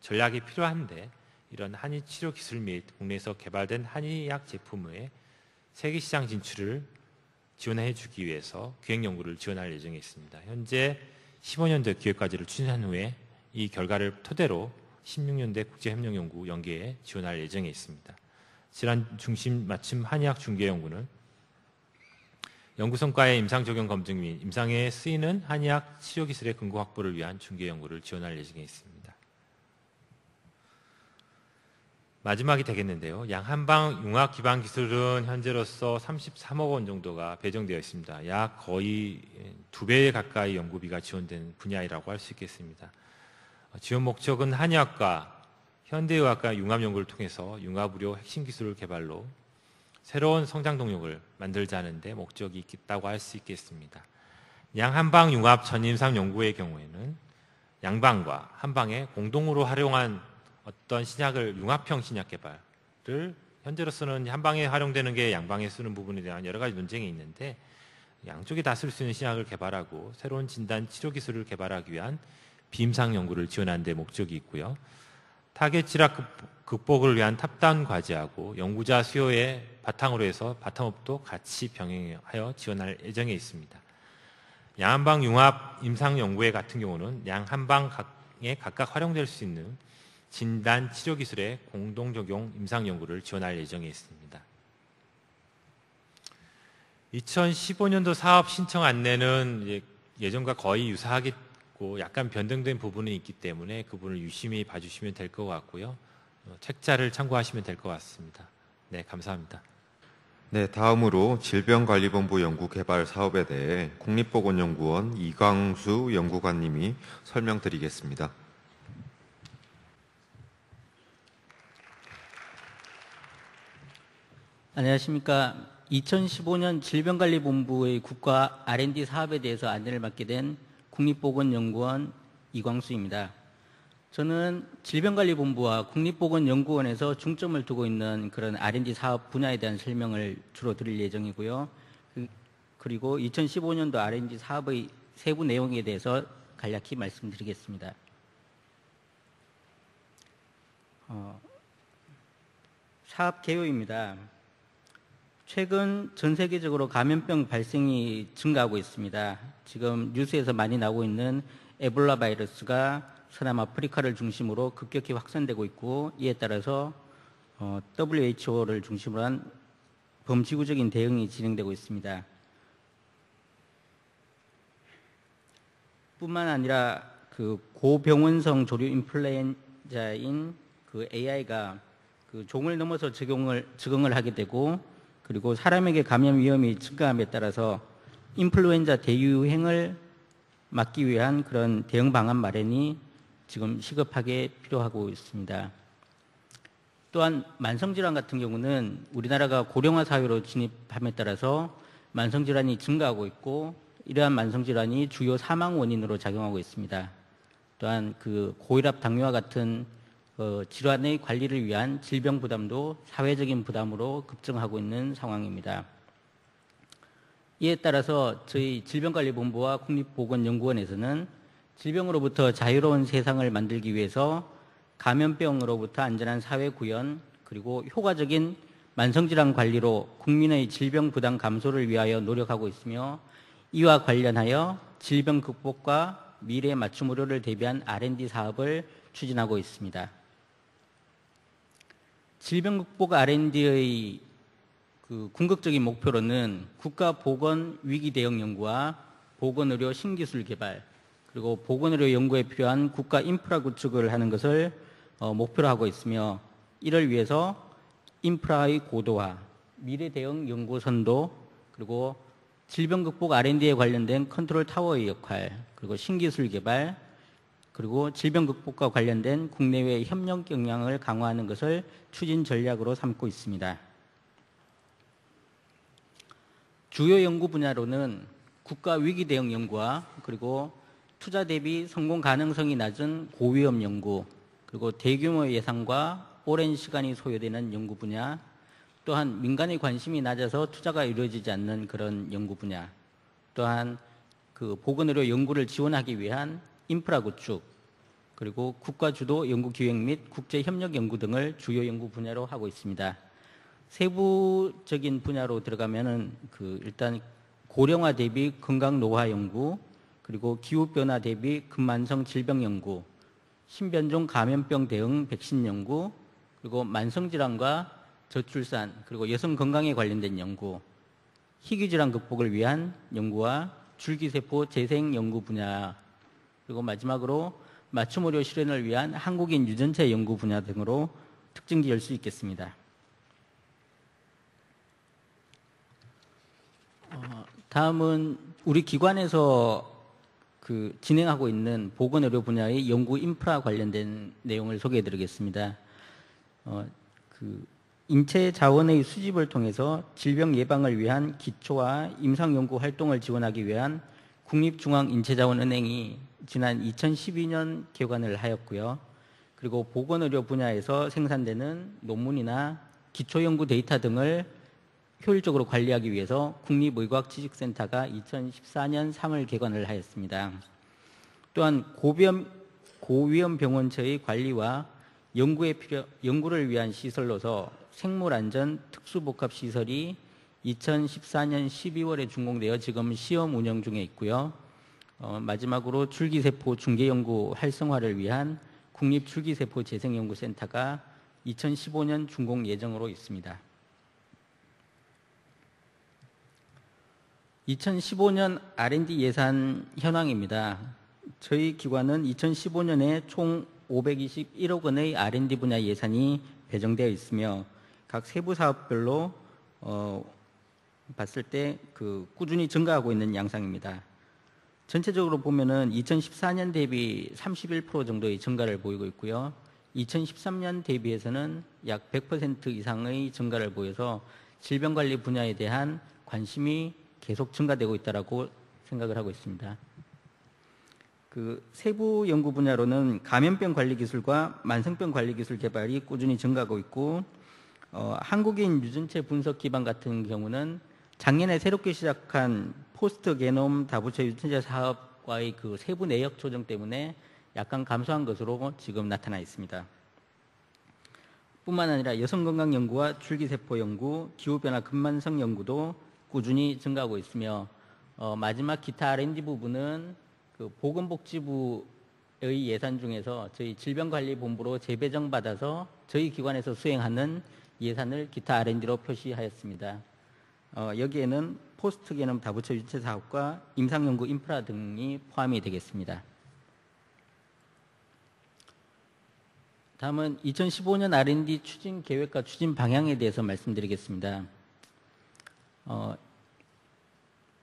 전략이 필요한데, 이런 한의 치료 기술 및 국내에서 개발된 한의학 제품의 세계 시장 진출을 지원해 주기 위해서 기획 연구를 지원할 예정에 있습니다. 현재 15년도 기획과제를 추진한 후에 이 결과를 토대로 16년대 국제협력연구 연계에 지원할 예정에 있습니다. 질환 중심 맞춤 한의학 중개 연구는 연구 성과의 임상 적용 검증 및 임상에 쓰이는 한의학 치료 기술의 근거 확보를 위한 중개 연구를 지원할 예정에 있습니다. 마지막이 되겠는데요. 양한방 융합 기반 기술은 현재로서 33억 원 정도가 배정되어 있습니다. 약 거의 2배 가까이 연구비가 지원된 분야라고 할 수 있겠습니다. 지원 목적은 한의학과 현대의학과 융합 연구를 통해서 융합 의료 핵심 기술 개발로 새로운 성장 동력을 만들자는 데 목적이 있다고 할 수 있겠습니다. 양한방 융합 전임상 연구의 경우에는 양방과 한방에 공동으로 활용한 어떤 신약을 융합형 신약 개발을, 현재로서는 한방에 활용되는 게 양방에 쓰는 부분에 대한 여러 가지 논쟁이 있는데, 양쪽에 다 쓸 수 있는 신약을 개발하고 새로운 진단 치료 기술을 개발하기 위한 비임상 연구를 지원하는 데 목적이 있고요. 타겟 질환 극복을 위한 탑다운 과제하고 연구자 수요에 바탕으로 해서 바텀업도 같이 병행하여 지원할 예정에 있습니다. 양한방 융합 임상 연구회 같은 경우는 양한방에 각각 활용될 수 있는 진단 치료 기술의 공동 적용 임상 연구를 지원할 예정에 있습니다. 2015년도 사업 신청 안내는 예전과 거의 유사하겠고 약간 변동된 부분이 있기 때문에 그 부분을 유심히 봐주시면 될 것 같고요. 책자를 참고하시면 될 것 같습니다. 네, 감사합니다. 네, 다음으로 질병관리본부 연구개발 사업에 대해 국립보건연구원 이광수 연구관님이 설명드리겠습니다. 안녕하십니까. 2015년 질병관리본부의 국가 R&D 사업에 대해서 안내를 맡게 된 국립보건연구원 이광수입니다. 저는 질병관리본부와 국립보건연구원에서 중점을 두고 있는 그런 R&D 사업 분야에 대한 설명을 주로 드릴 예정이고요. 그리고 2015년도 R&D 사업의 세부 내용에 대해서 간략히 말씀드리겠습니다. 사업 개요입니다. 최근 전 세계적으로 감염병 발생이 증가하고 있습니다. 지금 뉴스에서 많이 나오고 있는 에볼라 바이러스가 서남아프리카를 중심으로 급격히 확산되고 있고, 이에 따라서 WHO를 중심으로 한 범지구적인 대응이 진행되고 있습니다. 뿐만 아니라 그 고병원성 조류 인플루엔자인 그 AI가 그 종을 넘어서 적응을 하게 되고, 그리고 사람에게 감염 위험이 증가함에 따라서 인플루엔자 대유행을 막기 위한 그런 대응 방안 마련이 지금 시급하게 필요하고 있습니다. 또한 만성질환 같은 경우는 우리나라가 고령화 사회로 진입함에 따라서 만성질환이 증가하고 있고 이러한 만성질환이 주요 사망 원인으로 작용하고 있습니다. 또한 그 고혈압, 당뇨와 같은 질환의 관리를 위한 질병 부담도 사회적인 부담으로 급증하고 있는 상황입니다. 이에 따라서 저희 질병관리본부와 국립보건연구원에서는 질병으로부터 자유로운 세상을 만들기 위해서 감염병으로부터 안전한 사회 구현 그리고 효과적인 만성질환 관리로 국민의 질병 부담 감소를 위하여 노력하고 있으며 이와 관련하여 질병 극복과 미래 맞춤 의료를 대비한 R&D 사업을 추진하고 있습니다. 질병 극복 R&D의 궁극적인 목표로는 국가 보건 위기 대응 연구와 보건의료 신기술 개발 그리고 보건의료 연구에 필요한 국가 인프라 구축을 하는 것을 목표로 하고 있으며 이를 위해서 인프라의 고도화, 미래 대응 연구 선도 그리고 질병 극복 R&D에 관련된 컨트롤 타워의 역할 그리고 신기술 개발 그리고 질병 극복과 관련된 국내외 협력 역량을 강화하는 것을 추진 전략으로 삼고 있습니다. 주요 연구 분야로는 국가 위기 대응 연구와 그리고 투자 대비 성공 가능성이 낮은 고위험 연구 그리고 대규모 예산과 오랜 시간이 소요되는 연구 분야 또한 민간의 관심이 낮아서 투자가 이루어지지 않는 그런 연구 분야 또한 그 보건의료 연구를 지원하기 위한 인프라 구축 그리고 국가 주도 연구 기획 및 국제 협력 연구 등을 주요 연구 분야로 하고 있습니다. 세부적인 분야로 들어가면은 일단 고령화 대비 건강 노화 연구 그리고 기후 변화 대비 근만성 질병 연구 신변종 감염병 대응 백신 연구 그리고 만성질환과 저출산 그리고 여성 건강에 관련된 연구 희귀질환 극복을 위한 연구와 줄기세포 재생 연구 분야 그리고 마지막으로 맞춤의료 실현을 위한 한국인 유전체 연구 분야 등으로 특징지을 수 있겠습니다. 다음은 우리 기관에서 진행하고 있는 보건의료 분야의 연구 인프라 관련된 내용을 소개해 드리겠습니다. 인체 자원의 수집을 통해서 질병 예방을 위한 기초와 임상 연구 활동을 지원하기 위한 국립중앙인체자원은행이 지난 2012년 개관을 하였고요. 그리고 보건의료 분야에서 생산되는 논문이나 기초연구 데이터 등을 효율적으로 관리하기 위해서 국립의과학지식센터가 2014년 3월 개관을 하였습니다. 또한 고위험 병원체의 관리와 연구를 위한 시설로서 생물안전 특수복합시설이 2014년 12월에 준공되어 지금 시험 운영 중에 있고요. 마지막으로 줄기세포 중계연구 활성화를 위한 국립줄기세포 재생연구센터가 2015년 준공 예정으로 있습니다. 2015년 R&D 예산 현황입니다. 저희 기관은 2015년에 총 521억 원의 R&D 분야 예산이 배정되어 있으며 각 세부 사업별로 봤을 때 꾸준히 증가하고 있는 양상입니다. 전체적으로 보면은 2014년 대비 31% 정도의 증가를 보이고 있고요. 2013년 대비해서는 약 100% 이상의 증가를 보여서 질병관리 분야에 대한 관심이 계속 증가되고 있다고 생각을 하고 있습니다. 세부 연구 분야로는 감염병 관리 기술과 만성병 관리 기술 개발이 꾸준히 증가하고 있고 한국인 유전체 분석 기반 같은 경우는 작년에 새롭게 시작한 포스트 게놈 다부체 유전자 사업과의 세부 내역 조정 때문에 약간 감소한 것으로 지금 나타나 있습니다. 뿐만 아니라 여성 건강 연구와 줄기세포 연구, 기후변화 근만성 연구도 꾸준히 증가하고 있으며 마지막 기타 R&D 부분은 보건복지부의 예산 중에서 저희 질병관리본부로 재배정받아서 저희 기관에서 수행하는 예산을 기타 R&D로 표시하였습니다. 여기에는 포스트 게놈 다부체 유전체 사업과 임상연구 인프라 등이 포함이 되겠습니다. 다음은 2015년 R&D 추진 계획과 추진 방향에 대해서 말씀드리겠습니다.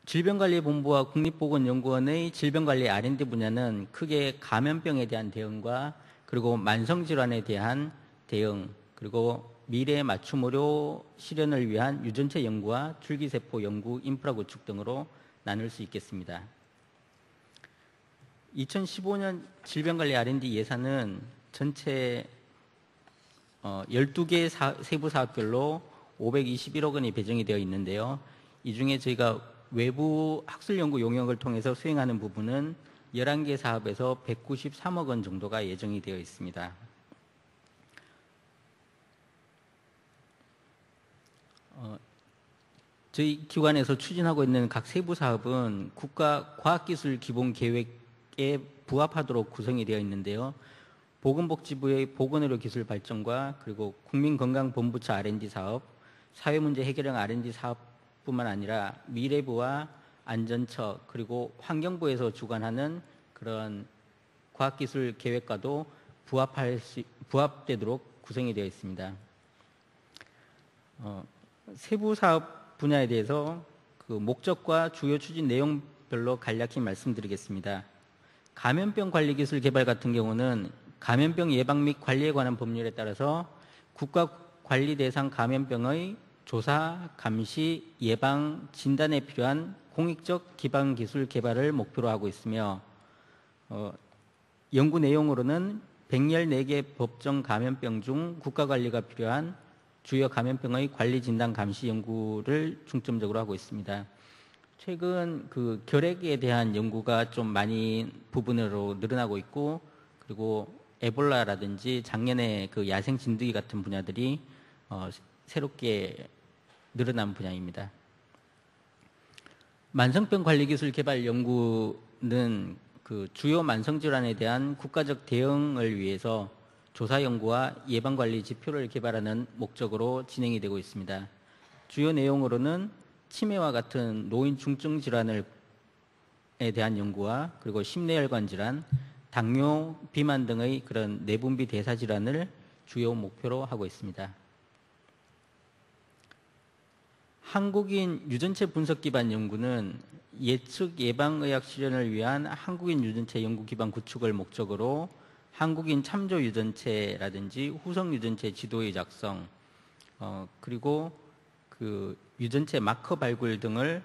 질병관리본부와 국립보건연구원의 질병관리 R&D 분야는 크게 감염병에 대한 대응과 그리고 만성질환에 대한 대응 그리고 미래 맞춤의료 실현을 위한 유전체 연구와 줄기세포 연구 인프라 구축 등으로 나눌 수 있겠습니다. 2015년 질병관리 R&D 예산은 전체 12개 세부 사업별로 521억 원이 배정이 되어 있는데요. 이 중에 저희가 외부 학술연구 용역을 통해서 수행하는 부분은 11개 사업에서 193억 원 정도가 예정이 되어 있습니다. 저희 기관에서 추진하고 있는 각 세부 사업은 국가 과학기술 기본 계획에 부합하도록 구성이 되어 있는데요. 보건복지부의 보건의료 기술 발전과 그리고 국민건강본부처 R&D 사업, 사회문제 해결형 R&D 사업뿐만 아니라 미래부와 안전처 그리고 환경부에서 주관하는 그런 과학기술 계획과도 부합되도록 구성이 되어 있습니다. 세부 사업 분야에 대해서 그 목적과 주요 추진 내용별로 간략히 말씀드리겠습니다. 감염병 관리 기술 개발 같은 경우는 감염병 예방 및 관리에 관한 법률에 따라서 국가 관리 대상 감염병의 조사, 감시, 예방, 진단에 필요한 공익적 기반 기술 개발을 목표로 하고 있으며 연구 내용으로는 114개 법정 감염병 중 국가 관리가 필요한 주요 감염병의 관리 진단 감시 연구를 중점적으로 하고 있습니다. 최근 그 결핵에 대한 연구가 좀 많이 부분으로 늘어나고 있고 그리고 에볼라라든지 작년에 그 야생 진드기 같은 분야들이 새롭게 늘어난 분야입니다. 만성병 관리 기술 개발 연구는 그 주요 만성 질환에 대한 국가적 대응을 위해서 조사 연구와 예방 관리 지표를 개발하는 목적으로 진행이 되고 있습니다. 주요 내용으로는 치매와 같은 노인 중증 질환에 대한 연구와 그리고 심내혈관 질환, 당뇨, 비만 등의 그런 내분비 대사 질환을 주요 목표로 하고 있습니다. 한국인 유전체 분석 기반 연구는 예측 예방의학 실현을 위한 한국인 유전체 연구 기반 구축을 목적으로 한국인 참조 유전체라든지 후성 유전체 지도의 작성, 그리고 그 유전체 마커 발굴 등을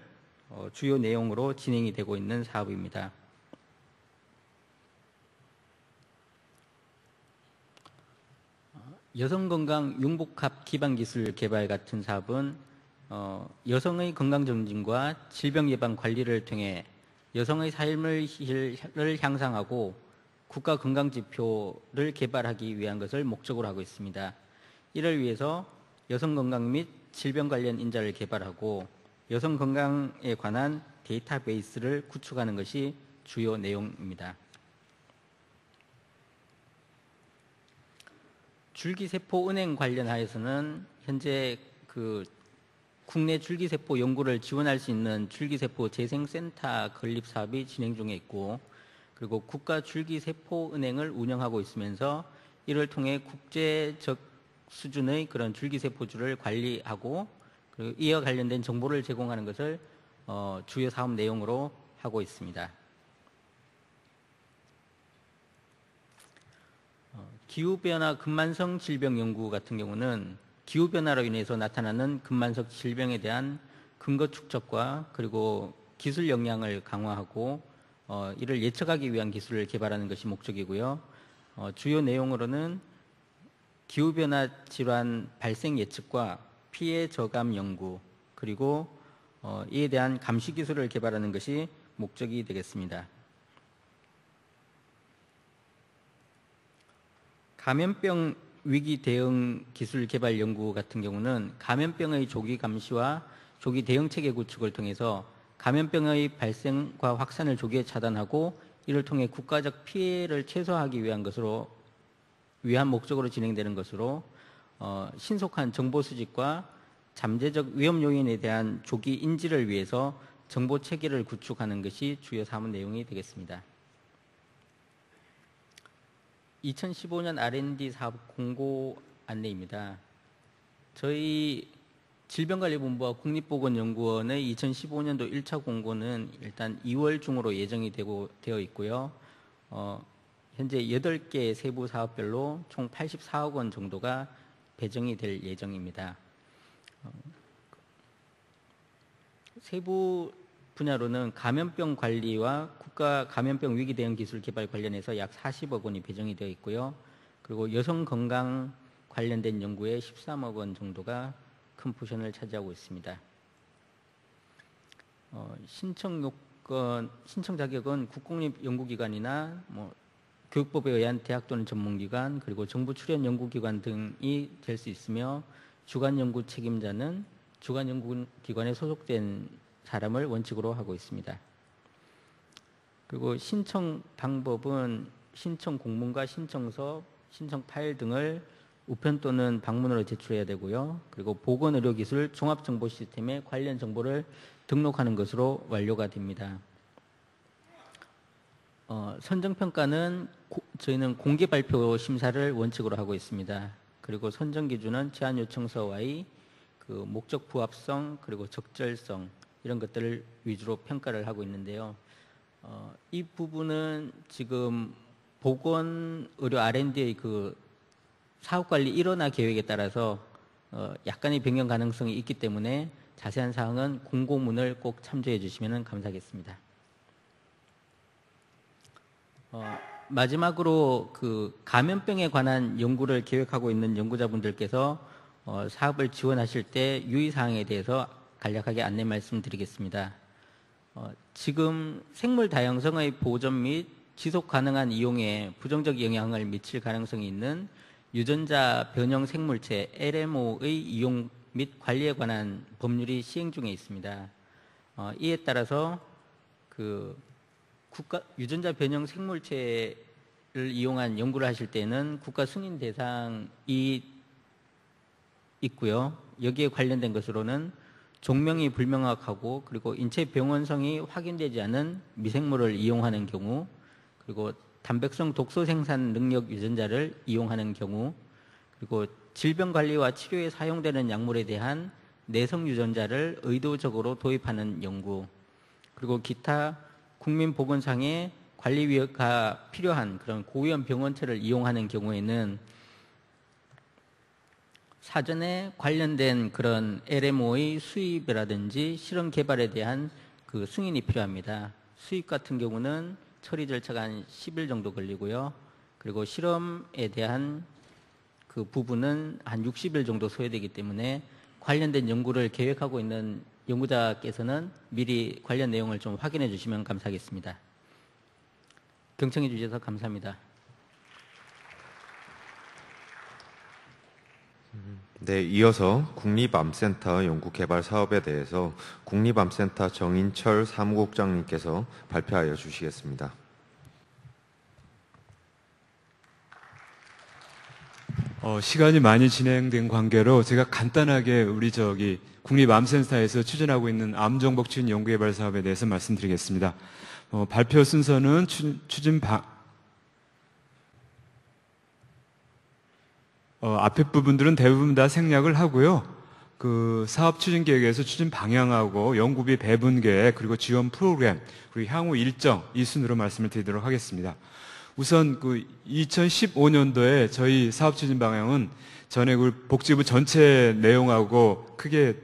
주요 내용으로 진행이 되고 있는 사업입니다. 여성건강 융복합 기반기술 개발 같은 사업은 여성의 건강 증진과 질병 예방 관리를 통해 여성의 삶을 향상하고 국가 건강 지표를 개발하기 위한 것을 목적으로 하고 있습니다. 이를 위해서 여성 건강 및 질병 관련 인자를 개발하고 여성 건강에 관한 데이터베이스를 구축하는 것이 주요 내용입니다. 줄기세포 은행 관련하여서는 현재 그 국내 줄기세포 연구를 지원할 수 있는 줄기세포 재생센터 건립 사업이 진행 중에 있고 그리고 국가 줄기세포 은행을 운영하고 있으면서 이를 통해 국제적 수준의 그런 줄기세포주를 관리하고 그리고 이와 관련된 정보를 제공하는 것을 주요 사업 내용으로 하고 있습니다. 기후변화 근만성 질병 연구 같은 경우는 기후변화로 인해서 나타나는 근만성 질병에 대한 근거 축적과 그리고 기술 역량을 강화하고 이를 예측하기 위한 기술을 개발하는 것이 목적이고요. 주요 내용으로는 기후변화 질환 발생 예측과 피해 저감 연구 그리고 이에 대한 감시 기술을 개발하는 것이 목적이 되겠습니다. 감염병 위기 대응 기술 개발 연구 같은 경우는 감염병의 조기 감시와 조기 대응 체계 구축을 통해서 감염병의 발생과 확산을 조기에 차단하고 이를 통해 국가적 피해를 최소화하기 위한 목적으로 진행되는 것으로 신속한 정보 수집과 잠재적 위험 요인에 대한 조기 인지를 위해서 정보 체계를 구축하는 것이 주요 사업 내용이 되겠습니다. 2015년 R&D 사업 공고 안내입니다. 저희 질병관리본부와 국립보건연구원의 2015년도 1차 공고는 일단 2월 중으로 예정이 되어 있고요. 현재 8개 세부 사업별로 총 84억 원 정도가 배정이 될 예정입니다. 세부 분야로는 감염병 관리와 국가 감염병 위기 대응 기술 개발 관련해서 약 40억 원이 배정이 되어 있고요. 그리고 여성 건강 관련된 연구에 13억 원 정도가 큰 포션을 차지하고 있습니다. 신청 요건, 신청 자격은 국공립연구기관이나 교육법에 의한 대학 또는 전문기관, 그리고 정부 출연 연구기관 등이 될 수 있으며, 주간 연구 책임자는 주간 연구기관에 소속된 사람을 원칙으로 하고 있습니다. 그리고 신청 방법은 신청 공문과 신청서, 신청 파일 등을 우편 또는 방문으로 제출해야 되고요. 그리고 보건의료기술 종합정보시스템에 관련 정보를 등록하는 것으로 완료가 됩니다. 선정평가는 저희는 공개 발표 심사를 원칙으로 하고 있습니다. 그리고 선정 기준은 제안 요청서와의 그 목적 부합성, 그리고 적절성, 이런 것들을 위주로 평가를 하고 있는데요. 이 부분은 지금 보건의료 R&D의 그 사업관리 일원화 계획에 따라서 약간의 변경 가능성이 있기 때문에 자세한 사항은 공고문을 꼭 참조해 주시면 감사하겠습니다. 마지막으로 그 감염병에 관한 연구를 계획하고 있는 연구자분들께서 사업을 지원하실 때 유의사항에 대해서 간략하게 안내 말씀드리겠습니다. 지금 생물 다양성의 보존 및 지속 가능한 이용에 부정적 영향을 미칠 가능성이 있는 유전자 변형 생물체 LMO의 이용 및 관리에 관한 법률이 시행 중에 있습니다. 이에 따라서 그 유전자 변형 생물체를 이용한 연구를 하실 때는 국가 승인 대상이 있고요. 여기에 관련된 것으로는 종명이 불명확하고 그리고 인체 병원성이 확인되지 않은 미생물을 이용하는 경우, 그리고 단백성 독소 생산 능력 유전자를 이용하는 경우, 그리고 질병 관리와 치료에 사용되는 약물에 대한 내성 유전자를 의도적으로 도입하는 연구, 그리고 기타 국민보건상의 관리가 필요한 그런 고위험 병원체를 이용하는 경우에는 사전에 관련된 그런 LMO의 수입이라든지 실험 개발에 대한 그 승인이 필요합니다. 수입 같은 경우는 처리 절차가 한 10일 정도 걸리고요. 그리고 실험에 대한 그 부분은 한 60일 정도 소요되기 때문에 관련된 연구를 계획하고 있는 연구자께서는 미리 관련 내용을 좀 확인해 주시면 감사하겠습니다. 경청해 주셔서 감사합니다. 네, 이어서 국립암센터 연구개발 사업에 대해서 국립암센터 정인철 사무국장님께서 발표하여 주시겠습니다. 시간이 많이 진행된 관계로 제가 간단하게 우리 국립암센터에서 추진하고 있는 암정복 추진 연구개발 사업에 대해서 말씀드리겠습니다. 발표 순서는 앞에 부분들은 대부분 다 생략을 하고요. 그 사업 추진 계획에서 추진 방향하고 연구비 배분 계획, 그리고 지원 프로그램, 그리고 향후 일정, 이 순으로 말씀을 드리도록 하겠습니다. 우선 그 2015년도에 저희 사업 추진 방향은 전에 그 복지부 전체 내용하고 크게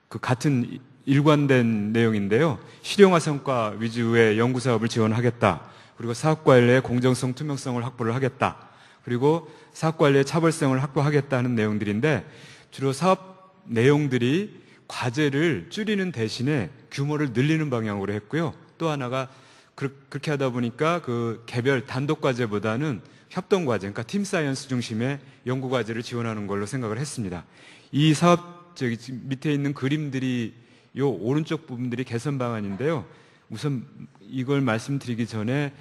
그 같은 일관된 내용인데요. 실용화 성과 위주의 연구 사업을 지원하겠다. 그리고 사업 관리의 공정성, 투명성을 확보를 하겠다. 그리고 사업 관리의 차별성을 확보하겠다는 내용들인데, 주로 사업 내용들이 과제를 줄이는 대신에 규모를 늘리는 방향으로 했고요. 또 하나가 그렇게 하다 보니까 그 개별 단독 과제보다는 협동 과제, 그러니까 팀 사이언스 중심의 연구 과제를 지원하는 걸로 생각을 했습니다. 이 사업 밑에 있는 그림들이 요 오른쪽 부분들이 개선 방안인데요. 우선 이걸 말씀드리기 전에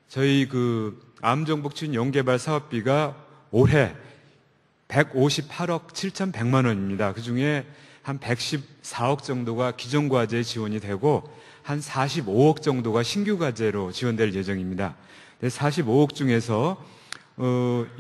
저희 그 암정복 추진 연구개발 사업비가 올해 158억 7,100만 원입니다. 그 중에 한 114억 정도가 기존 과제에 지원이 되고 한 45억 정도가 신규 과제로 지원될 예정입니다. 45억 중에서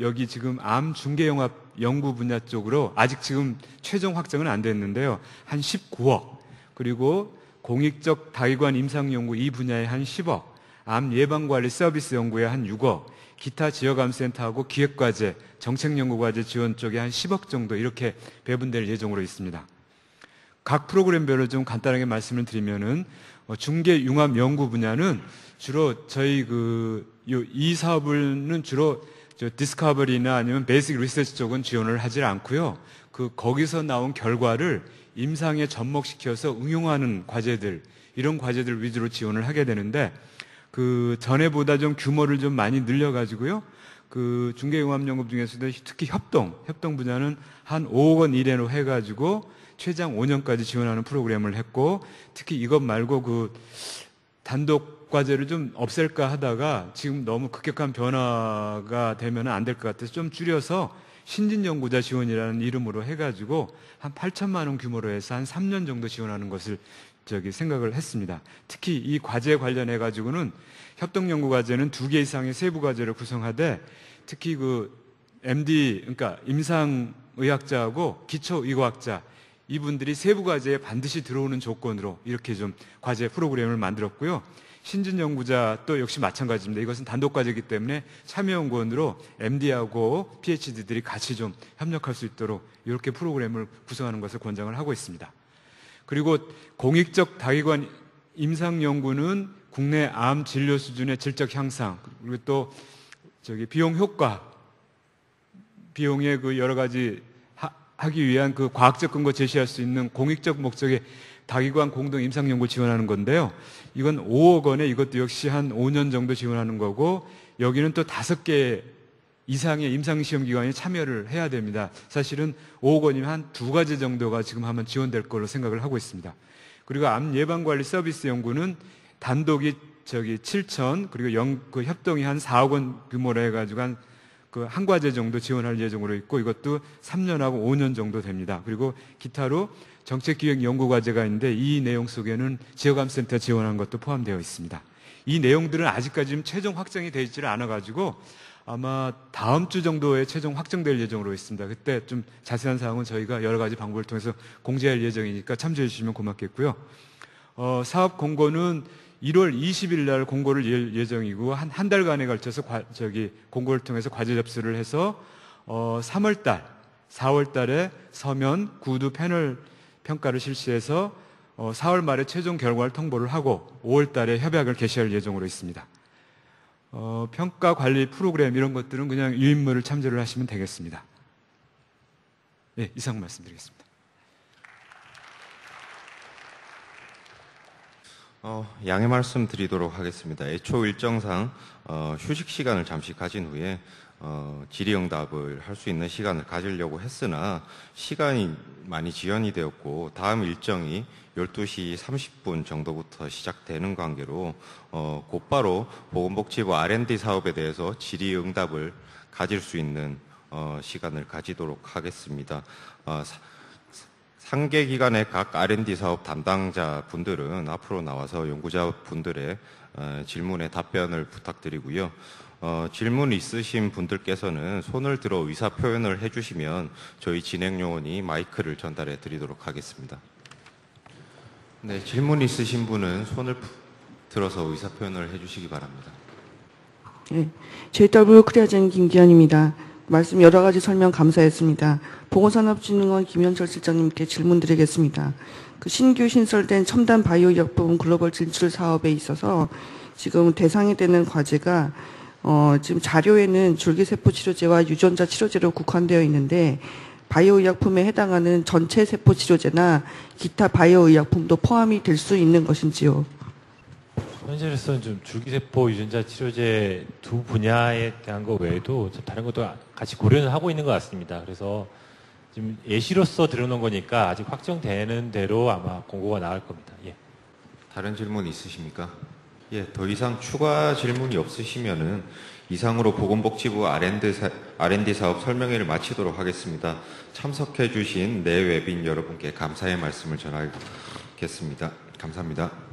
여기 지금 암 중개영합 연구 분야 쪽으로 아직 지금 최종 확정은 안 됐는데요. 한 19억, 그리고 공익적 다기관 임상 연구 이 분야에 한 10억, 암 예방관리 서비스 연구에 한 6억, 기타 지역암센터하고 기획과제, 정책연구과제 지원 쪽에 한 10억 정도 이렇게 배분될 예정으로 있습니다. 각 프로그램별로 좀 간단하게 말씀을 드리면은 중계 융합 연구 분야는 주로 저희 이 사업은 주로 디스커버리나 아니면 베이직 리서치 쪽은 지원을 하질 않고요. 거기서 나온 결과를 임상에 접목시켜서 응용하는 과제들, 이런 과제들 위주로 지원을 하게 되는데, 전에보다 좀 규모를 좀 많이 늘려가지고요. 중개융합연구 중에서도 특히 협동 분야는 한 5억 원 이내로 해가지고 최장 5년까지 지원하는 프로그램을 했고, 특히 이것 말고 단독 과제를 좀 없앨까 하다가 지금 너무 급격한 변화가 되면 안 될 것 같아서 좀 줄여서 신진연구자 지원이라는 이름으로 해가지고 한 8천만 원 규모로 해서 한 3년 정도 지원하는 것을 생각을 했습니다. 특히 이 과제 관련해가지고는 협동연구과제는 2개 이상의 세부 과제를 구성하되, 특히 MD, 그러니까 임상의학자하고 기초의과학자, 이분들이 세부 과제에 반드시 들어오는 조건으로 이렇게 좀 과제 프로그램을 만들었고요. 신진연구자 또 역시 마찬가지입니다. 이것은 단독 과제이기 때문에 참여연구원으로 MD하고 PhD들이 같이 좀 협력할 수 있도록 이렇게 프로그램을 구성하는 것을 권장을 하고 있습니다. 그리고 공익적 다기관 임상연구는 국내 암 진료 수준의 질적 향상, 그리고 또 비용 효과, 비용의 여러 가지 하기 위한 과학적 근거 제시할 수 있는 공익적 목적의 다기관 공동 임상연구 지원하는 건데요. 이건 5억 원에 이것도 역시 한 5년 정도 지원하는 거고, 여기는 또 5개 이상의 임상시험기관이 참여를 해야 됩니다. 사실은 5억 원이면 한 2가지 정도가 지금 하면 지원될 걸로 생각을 하고 있습니다. 그리고 암 예방관리 서비스 연구는 단독이 7천, 그리고 협동이 한 4억 원 규모로 해가지고 한 과제 정도 지원할 예정으로 있고, 이것도 3년하고 5년 정도 됩니다. 그리고 기타로 정책기획연구과제가 있는데, 이 내용 속에는 지역암센터 지원한 것도 포함되어 있습니다. 이 내용들은 아직까지 좀 최종 확정이 되어 있지를 않아가지고 아마 다음 주 정도에 최종 확정될 예정으로 있습니다. 그때 좀 자세한 사항은 저희가 여러 가지 방법을 통해서 공지할 예정이니까 참조해 주시면 고맙겠고요. 사업 공고는 1월 20일 날 공고를 예정이고, 한 달간에 걸쳐서 공고를 통해서 과제 접수를 해서 3월 달, 4월 달에 서면 구두 패널 평가를 실시해서 4월 말에 최종 결과를 통보를 하고 5월 달에 협약을 개시할 예정으로 있습니다. 평가 관리 프로그램 이런 것들은 그냥 유인물을 참조를 하시면 되겠습니다. 네, 이상 말씀드리겠습니다. 양해 말씀드리도록 하겠습니다. 애초 일정상 휴식 시간을 잠시 가진 후에 질의응답을 할 수 있는 시간을 가지려고 했으나 시간이 많이 지연이 되었고, 다음 일정이 12시 30분 정도부터 시작되는 관계로 곧바로 보건복지부 R&D 사업에 대해서 질의응답을 가질 수 있는 시간을 가지도록 하겠습니다. 상계 기관의 각 R&D 사업 담당자 분들은 앞으로 나와서 연구자 분들의 질문에 답변을 부탁드리고요. 질문 있으신 분들께서는 손을 들어 의사 표현을 해주시면 저희 진행요원이 마이크를 전달해 드리도록 하겠습니다. 네, 질문 있으신 분은 손을 들어서 의사 표현을 해주시기 바랍니다. 네, JW 크리아젠 김기현입니다. 말씀 여러 가지 설명 감사했습니다. 보건산업진흥원 김현철 실장님께 질문드리겠습니다. 신규 신설된 첨단 바이오의약품 글로벌 진출 사업에 있어서 지금 대상이 되는 과제가 지금 자료에는 줄기세포 치료제와 유전자 치료제로 국한되어 있는데, 바이오의약품에 해당하는 전체 세포 치료제나 기타 바이오의약품도 포함이 될 수 있는 것인지요? 현재로서는 좀 줄기세포 유전자 치료제 두 분야에 대한 것 외에도 좀 다른 것도 같이 고려는 하고 있는 것 같습니다. 그래서 지금 예시로서 들어놓은 거니까 아직 확정되는 대로 아마 공고가 나갈 겁니다. 예. 다른 질문 있으십니까? 예, 더 이상 추가 질문이 없으시면은 이상으로 보건복지부 R&D 사업 설명회를 마치도록 하겠습니다. 참석해 주신 내외빈 여러분께 감사의 말씀을 전하겠습니다. 감사합니다.